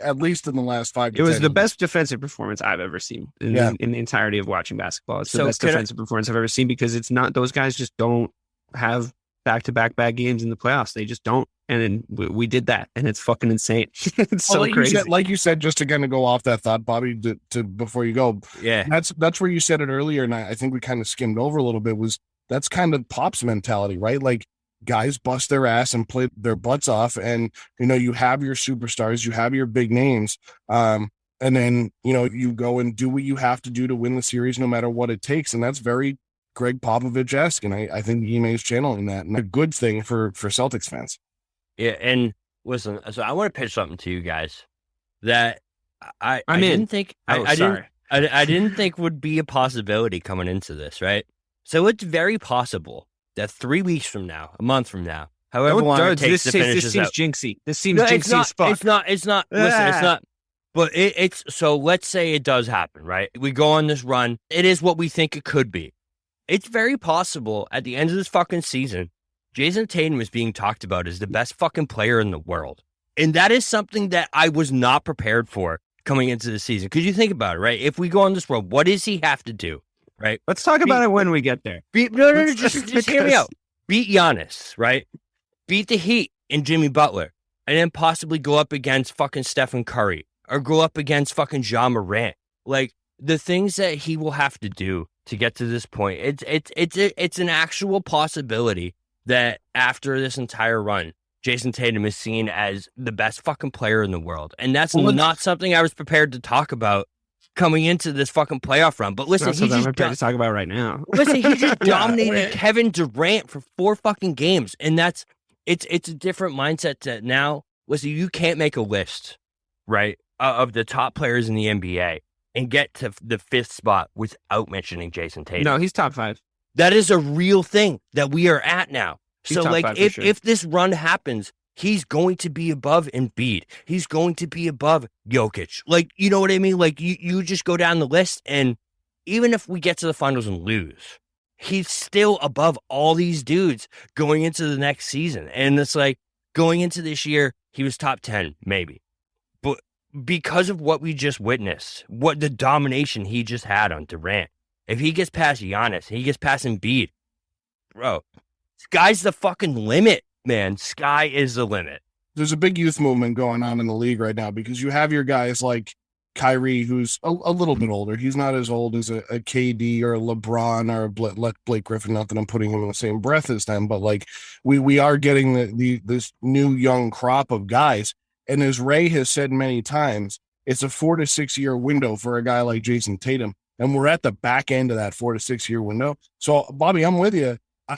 at least in the last 5 to 10 It was the years. best defensive performance I've ever seen in the entirety of watching basketball. It's the best defensive performance I've ever seen because it's not, those guys just don't have back-to-back bad games in the playoffs. They just don't. And then we did that, and it's fucking insane. It's so crazy. Like you said, just to kind of go off that thought, Bobby, to before you go, that's where you said it earlier, and I think we kind of skimmed over a little bit, was that's kind of Pop's mentality, right? Like, guys bust their ass and play their butts off, and you have your superstars, you have your big names, and then you go and do what you have to do to win the series no matter what it takes, and that's very Greg Popovich-esque, and I think Ime is channeling that, and a good thing for Celtics fans. Yeah, and listen, so I want to pitch something to you guys that I didn't think I didn't think would be a possibility coming into this, right? So it's very possible that 3 weeks from now, a month from now, however long it takes to finish this out. Jinxy. This seems jinxy as fuck. It's not. Listen, it's not. But it's so. Let's say it does happen, right? We go on this run. It is what we think it could be. It's very possible at the end of this fucking season, Jayson Tatum is being talked about as the best fucking player in the world. And that is something that I was not prepared for coming into the season. Because you think about it, right? If we go on this road, what does he have to do, right? Let's talk about it when we get there. Just hear me out. Beat Giannis, right? Beat the Heat and Jimmy Butler. And then possibly go up against fucking Stephen Curry. Or go up against fucking Ja Morant. Like, the things that he will have to do to get to this point, it's an actual possibility that after this entire run, Jayson Tatum is seen as the best fucking player in the world. And that's not something I was prepared to talk about coming into this fucking playoff run. But listen, I'm prepared to talk about right now. Listen, he just dominated Kevin Durant for 4 fucking games. And it's a different mindset to now. Listen, you can't make a list, right, of the top players in the NBA and get to the 5th spot without mentioning Jayson Tatum. No, he's top 5. That is a real thing that we are at now. He's so, like, if this run happens, he's going to be above Embiid. He's going to be above Jokic. Like, you know what I mean? Like, you just go down the list, and even if we get to the finals and lose, he's still above all these dudes going into the next season. And it's like, going into this year, he was top 10, maybe. But because of what we just witnessed, what the domination he just had on Durant, if he gets past Giannis, he gets past Embiid, bro, sky's the fucking limit, man. Sky is the limit. There's a big youth movement going on in the league right now because you have your guys like Kyrie, who's a little bit older. He's not as old as a KD or a LeBron or a Blake Griffin. Not that I'm putting him in the same breath as them, but like we are getting this new young crop of guys. And as Ray has said many times, it's a 4 to 6 year window for a guy like Jayson Tatum. And we're at the back end of that 4 to 6 year window. So, Bobby, I'm with you.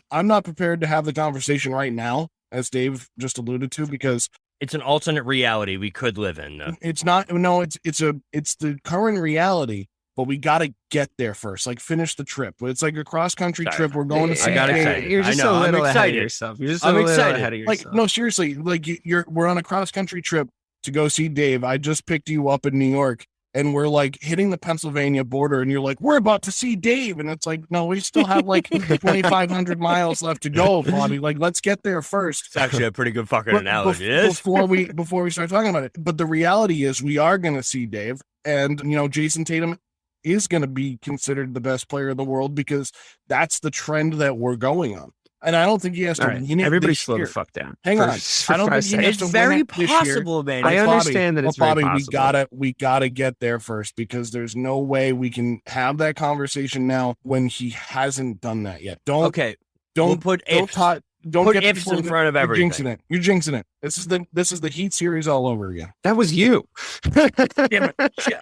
I'm not prepared to have the conversation right now, as Dave just alluded to, because it's an alternate reality we could live in. Though. It's not. No, it's the current reality, but we got to get there first. Like, finish the trip. It's like a cross country trip. We're going to. I got excited. You're just a little ahead of yourself. You're just a little ahead of yourself. Like, no, seriously. Like, we're on a cross country trip to go see Dave. I just picked you up in New York. And we're like hitting the Pennsylvania border, and you're like, we're about to see Dave. And it's like, no, we still have like 2,500 miles left to go, Bobby. Like, let's get there first. It's actually a pretty good fucking analogy. Before we start talking about it. But the reality is we are going to see Dave. And, Jayson Tatum is going to be considered the best player in the world because that's the trend that we're going on. And I don't think he has to win it. Everybody slow the fuck down. Hang on. I don't think he has to very win it possible, this year. man. I understand that it's Bobby, very possible. we gotta get there first because there's no way we can have that conversation now when he hasn't done that yet. Don't put ifs. Don't get ifs in front of everything. You're jinxing it. This is the Heat series all over again. That was you. Damn it.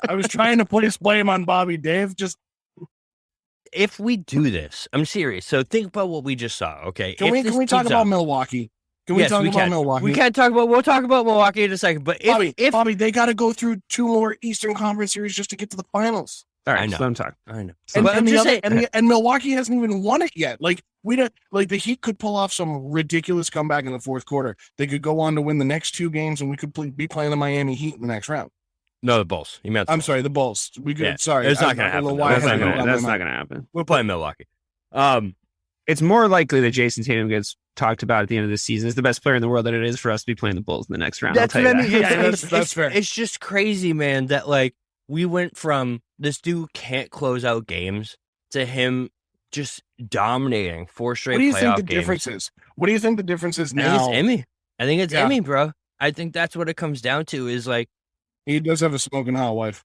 I was trying to place blame on Bobby. Dave, just. If we do this, I'm serious. So think about what we just saw. Okay, can we talk about Milwaukee? We'll talk about Milwaukee in a second. But Bobby, they got to go through 2 more Eastern Conference series just to get to the finals. All right, I know. so I'm talking. I know. And Milwaukee hasn't even won it yet. Like we don't like the Heat could pull off some ridiculous comeback in the fourth quarter. They could go on to win the next 2 games, and we could be playing the Miami Heat in the next round. No, the Bulls. You meant I'm sorry, the Bulls. We could. Yeah, Sorry, it's not going to happen. That's not going to happen. We're playing Milwaukee. It's more likely that Jayson Tatum gets talked about at the end of the season as the best player in the world than it is for us to be playing the Bulls in the next round. That's I'll what tell I you mean. that. Yeah, that's fair. It's just crazy, man, that like we went from this dude can't close out games to him just dominating 4 straight playoff games. What do you think the difference is? What do you think the difference is now? I think it's Emmy. I think it's Emmy, bro. I think that's what it comes down to is like He does have a smoking hot wife.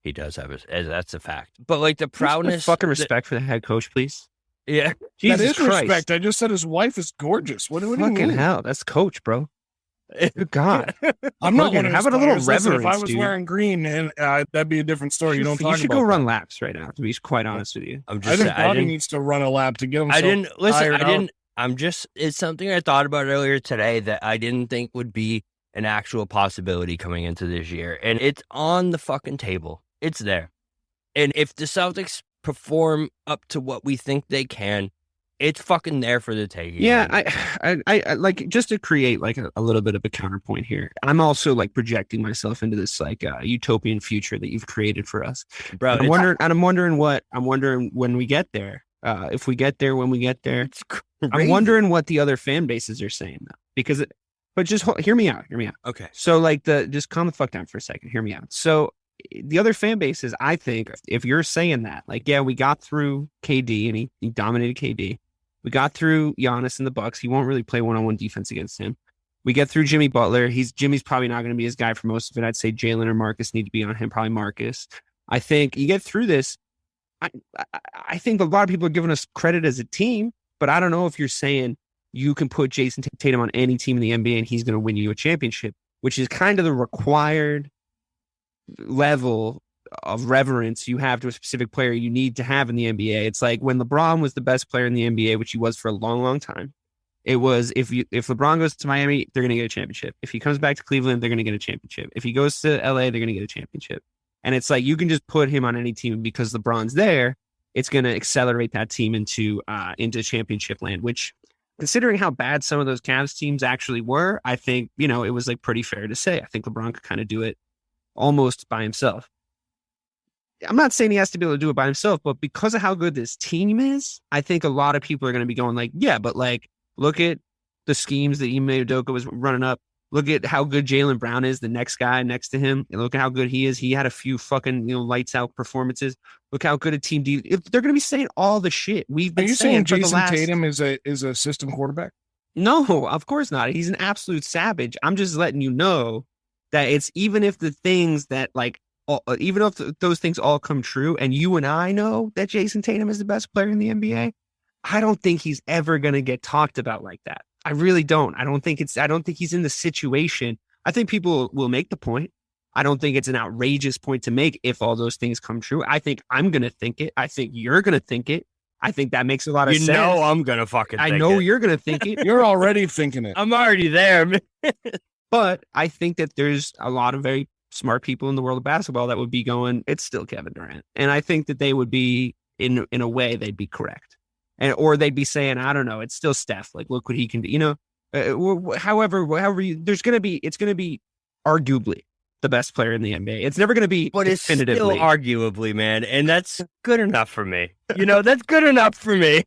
He does have it. That's a fact. But like the proudness, fucking respect for the head coach, please. Yeah, Jesus that is Christ. respect. I just said his wife is gorgeous. What do you Fucking mean? hell, that's coach, bro. Good God. I'm not Fucking one of have his a little players. Listen, reverence, if I was dude. wearing green, and that'd be a different story. You don't talk You should about go that. run laps right now, to be quite honest with you. I'm I just. think Bobby needs to run a lap to get himself. I didn't listen. tired I out. didn't. I'm just. It's something I thought about earlier today that I didn't think would be an actual possibility coming into this year, and it's on the fucking table. It's there, and if the Celtics perform up to what we think they can, it's fucking there for the taking. Yeah, I like just to create like a little bit of a counterpoint here. I'm also like projecting myself into this like utopian future that you've created for us, bro. I'm wondering when we get there. If we get there, when we get there, I'm wondering what the other fan bases are saying though, because but just hear me out. Okay. So like just calm the fuck down for a second. Hear me out. So the other fan bases, I think, if you're saying that, like, yeah, we got through KD and he dominated KD. We got through Giannis and the Bucks. He won't really play one-on-one defense against him. We get through Jimmy Butler. Jimmy's probably not going to be his guy for most of it. I'd say Jaylen or Marcus need to be on him. Probably Marcus. I think you get through this. I think a lot of people are giving us credit as a team, but I don't know if you're saying you can put Jayson Tatum on any team in the NBA and he's going to win you a championship, which is kind of the required level of reverence you have to a specific player you need to have in the NBA. It's like when LeBron was the best player in the NBA, which he was for a long, long time. It was if LeBron goes to Miami, they're going to get a championship. If he comes back to Cleveland, they're going to get a championship. If he goes to LA, they're going to get a championship. And it's like you can just put him on any team because LeBron's there. It's going to accelerate that team into championship land, which, considering how bad some of those Cavs teams actually were, I think, it was like pretty fair to say. I think LeBron could kind of do it almost by himself. I'm not saying he has to be able to do it by himself, but because of how good this team is, I think a lot of people are going to be going like, yeah, but like, look at the schemes that Ime Udoka was running up. Look at how good Jaylen Brown is, the next guy next to him. And look at how good he is. He had a few fucking, lights out performances. Look how good a team if they're going to be saying all the shit we've been saying. Are you saying Jayson Tatum is a system quarterback? No, of course not. He's an absolute savage. I'm just letting you know that it's even if the things that like, even if those things all come true and you and I know that Jayson Tatum is the best player in the NBA, I don't think he's ever going to get talked about like that. I really don't. I don't think he's in the situation. I think people will make the point. I don't think it's an outrageous point to make if all those things come true. I think I'm going to think it. I think you're going to think it. I think that makes a lot of sense. I'm going to fucking think you're going to think it. You're already thinking it. I'm already there, man. But I think that there's a lot of very smart people in the world of basketball that would be going, it's still Kevin Durant. And I think that they would be, in a way, they'd be correct. Or they'd be saying, I don't know, it's still Steph. Like, look what he can do. However, it's going to be arguably the best player in the NBA. It's never going to be but definitively. It's still arguably, man. And that's good enough for me. That's good enough for me.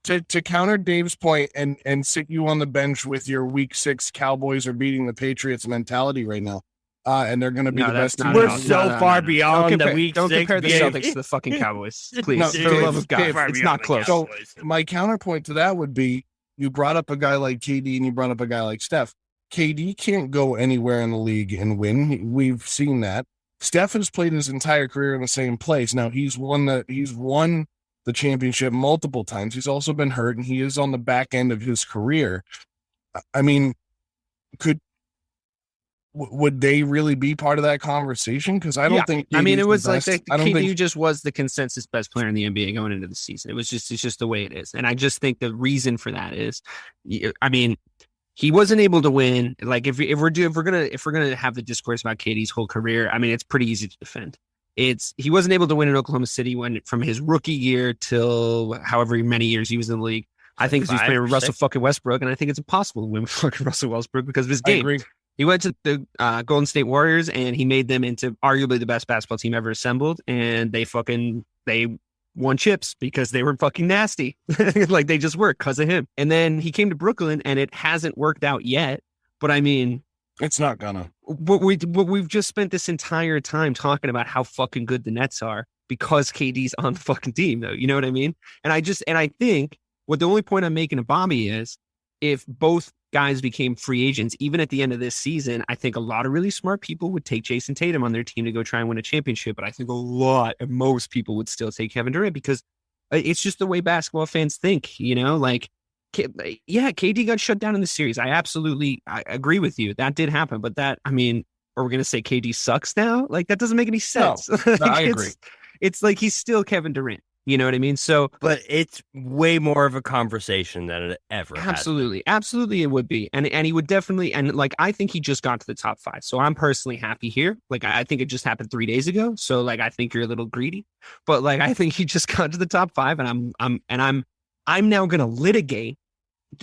To counter Dave's point and sit you on the bench with your week 6 Cowboys are beating the Patriots mentality right now. And they're going to be the best team. We're so far beyond the week 6. Don't compare the Celtics to the fucking Cowboys, please. For the love of God, it's not close. So my counterpoint to that would be, you brought up a guy like KD and you brought up a guy like Steph. KD can't go anywhere in the league and win. We've seen that. Steph has played his entire career in the same place. Now he's won the championship multiple times. He's also been hurt, and he is on the back end of his career. I mean, would they really be part of that conversation? Because I don't think. I mean, it was like KD just was the consensus best player in the NBA going into the season. It's just the way it is, and I just think the reason for that is, I mean, he wasn't able to win. Like if we're gonna have the discourse about KD's whole career, I mean, it's pretty easy to defend. he wasn't able to win in Oklahoma City from his rookie year till however many years he was in the league. I think he's playing with Russell fucking Westbrook, and I think it's impossible to win with fucking Russell Westbrook because of his game. I agree. He went to the Golden State Warriors, and he made them into arguably the best basketball team ever assembled, and they won chips because they were fucking nasty. Like, they just worked because of him. And then he came to Brooklyn, and it hasn't worked out yet. But I mean, it's not gonna. We've just spent this entire time talking about how fucking good the Nets are because KD's on the fucking team, though. You know what I mean? And I think what the only point I'm making to Bobby is, if both guys became free agents, even at the end of this season, I think a lot of really smart people would take Jayson Tatum on their team to go try and win a championship. But I think most people would still take Kevin Durant because it's just the way basketball fans think, you know, like, yeah, KD got shut down in the series. I agree with you. That did happen. But are we going to say KD sucks now? Like, that doesn't make any sense. No, I agree. It's like he's still Kevin Durant. You know what I mean? So, but it's way more of a conversation than it ever absolutely, absolutely, it would be, and he would definitely, and like, I think he just got to the top 5, so I'm personally happy here. Like, I think it just happened 3 days ago, so like, I think you're a little greedy, but like, I think he just got to the top 5, and I'm now going to litigate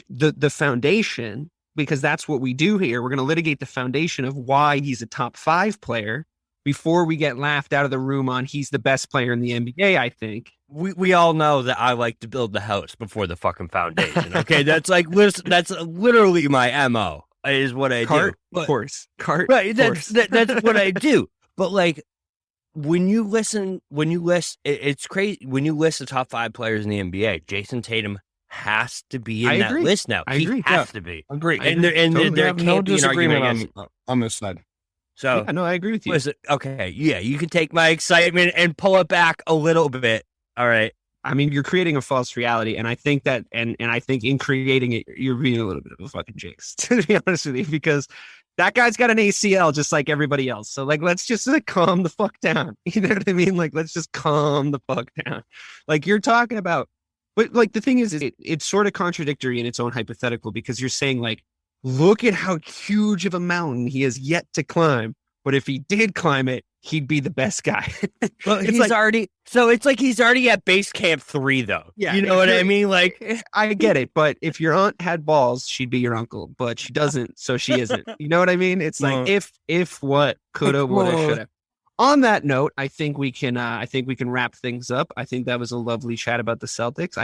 the foundation, because that's what we do here. We're going to litigate the foundation of why he's a top 5 player before we get laughed out of the room on he's the best player in the NBA, I think. We all know that I like to build the house before the fucking foundation. Okay, that's literally my MO is what I do. Of course, right? That's what I do. But like, when you list, it's crazy. When you list the top 5 players in the NBA, Jayson Tatum has to be in that list now. I agree. He has to be. Agree. And there can't no be an argument disagreement on this side. So no, I agree with you. Listen, okay, yeah, you can take my excitement and pull it back a little bit. All right. I mean, you're creating a false reality, and I think that, and I think in creating it, you're being a little bit of a fucking jinx, to be honest with you, because that guy's got an ACL just like everybody else. So like, let's just like calm the fuck down. You know what I mean? Like, let's just calm the fuck down. Like, you're talking about, but like, the thing is it's sort of contradictory in its own hypothetical, because you're saying like, look at how huge of a mountain he has yet to climb. But if he did climb it, he'd be the best guy. Well, it's like he's already at base camp 3, though. Yeah, you know what I mean? Like, I get it, but if your aunt had balls, she'd be your uncle, but she doesn't, so she isn't. You know what I mean? It's like if what, coulda, woulda, shoulda. On that note, I think we can wrap things up. I think that was a lovely chat about the Celtics.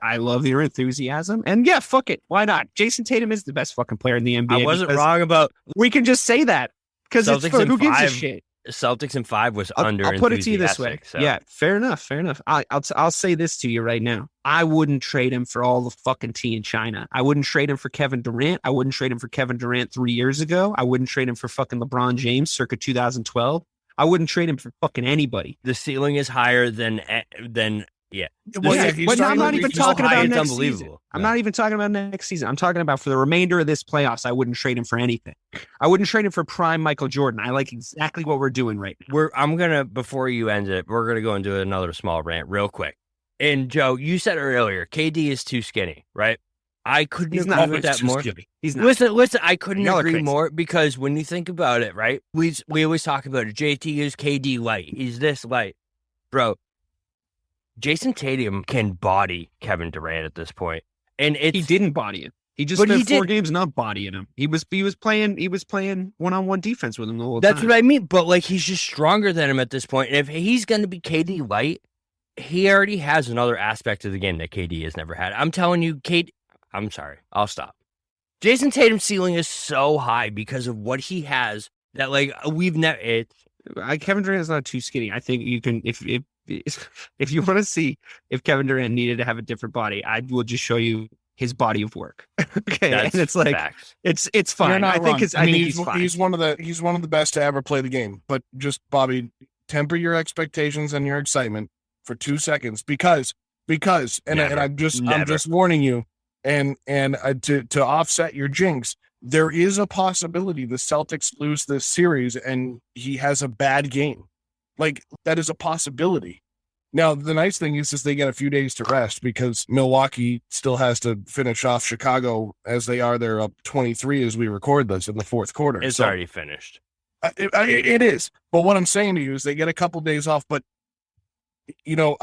I love your enthusiasm, and yeah, fuck it, why not? Jayson Tatum is the best fucking player in the NBA. I wasn't wrong about. We can just say that because it's fun. Who gives a shit? Celtics in 5 was under. I'll put it to you this way. So. Yeah, fair enough. I'll say this to you right now. I wouldn't trade him for all the fucking tea in China. I wouldn't trade him for Kevin Durant. I wouldn't trade him for Kevin Durant 3 years ago. I wouldn't trade him for fucking LeBron James circa 2012. I wouldn't trade him for fucking anybody. The ceiling is higher than. Yeah. Well, but I'm not even talking about next unbelievable. season. I'm not even talking about next season. I'm talking about for the remainder of this playoffs. I wouldn't trade him for anything. I wouldn't trade him for prime Michael Jordan. I like exactly what we're doing right now. Before you end it, we're gonna go into another small rant real quick. And Joe, you said earlier, KD is too skinny, right? I couldn't agree with that more. He's not. Listen, I couldn't agree more, because when you think about it, right? We always talk about it. JT is KD light. He's this light, bro. Jayson Tatum can body Kevin Durant at this point, and he didn't body him. He just spent 4 games not bodying him. He was playing one-on-one defense with him the whole time. That's what I mean. But like, he's just stronger than him at this point. And if he's going to be KD light, he already has another aspect of the game that KD has never had. I'm telling you, I'm sorry. I'll stop. Jayson Tatum's ceiling is so high because of what he has that like we've never. Kevin Durant is not too skinny. I think you can if you want to see if Kevin Durant needed to have a different body, I will just show you his body of work. Okay, that's and it's like facts. It's fine. I think he's fine. He's one of the best to ever play the game. But just, Bobby, temper your expectations and your excitement for 2 seconds because I'm just warning you, and to offset your jinx, there is a possibility the Celtics lose this series and he has a bad game. Like, that is a possibility. Now, the nice thing is they get a few days to rest because Milwaukee still has to finish off Chicago as they are. They're up 23 as we record this in the fourth quarter. It's already finished. It is. But what I'm saying to you is they get a couple days off. But, you know,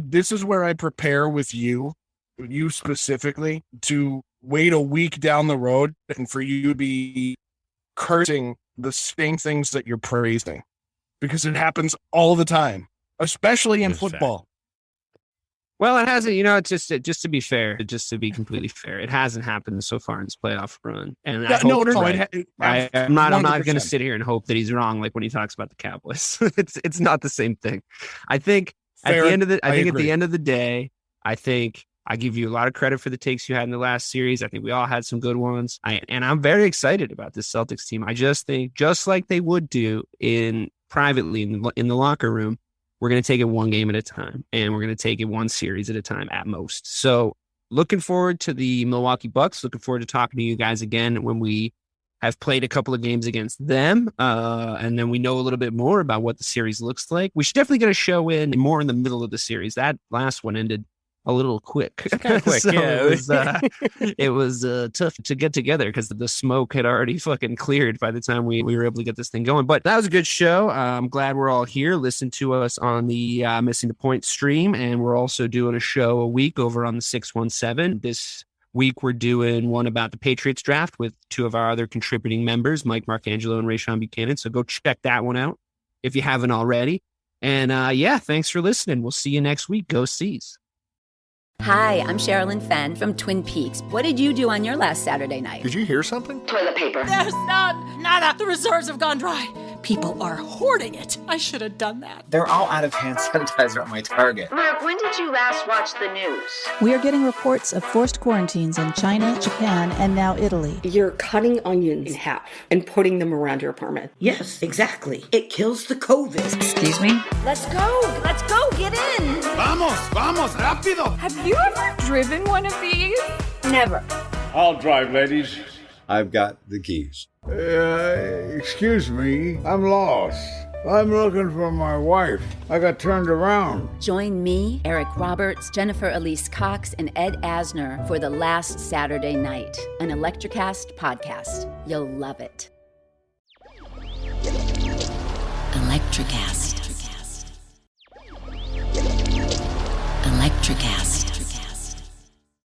this is where I prepare with you specifically, to wait a week down the road and for you to be cursing the same things that you're praising, because it happens all the time, especially in football. Well, it hasn't, it's just to be fair, just to be completely fair, it hasn't happened so far in this playoff run. And I'm not going to sit here and hope that he's wrong. Like when he talks about the Cowboys, it's not the same thing. I think at the end of the day, I think I give you a lot of credit for the takes you had in the last series. I think we all had some good ones. I'm very excited about this Celtics team. I just think, just like they would do privately in the locker room, we're going to take it one game at a time, and we're going to take it one series at a time at most. So looking forward to the Milwaukee Bucks. Looking forward to talking to you guys again when we have played a couple of games against them. And then we know a little bit more about what the series looks like. We should definitely get a show in more in the middle of the series. That last one ended a little quick. Kind of quick, so yeah. It was tough to get together because the smoke had already fucking cleared by the time we were able to get this thing going. But that was a good show. I'm glad we're all here. Listen to us on the Missing the Point stream, and we're also doing a show a week over on the 617. This week we're doing one about the Patriots draft with two of our other contributing members, Mike Marcangelo and Rayshawn Buchanan. So go check that one out if you haven't already. And thanks for listening. We'll see you next week. Go Seas. Hi, I'm Sherilyn Fenn from Twin Peaks. What did you do on your last Saturday night? Did you hear something? Toilet paper. There's none. Nada. The reserves have gone dry. People are hoarding it. I should have done that. They're all out of hand sanitizer at my Target. Mark, when did you last watch the news? We are getting reports of forced quarantines in China, Japan, and now Italy. You're cutting onions in half and putting them around your apartment. Yes, exactly. It kills the COVID. Excuse me? Let's go. Let's go. Get in. Vamos, rápido. Have you ever driven one of these? Never. I'll drive, ladies. I've got the keys. Excuse me, I'm lost. I'm looking for my wife. I got turned around. Join me, Eric Roberts, Jennifer Elise Cox, and Ed Asner for The Last Saturday Night, an Electrocast podcast. You'll love it. Electrocast. Electrocast.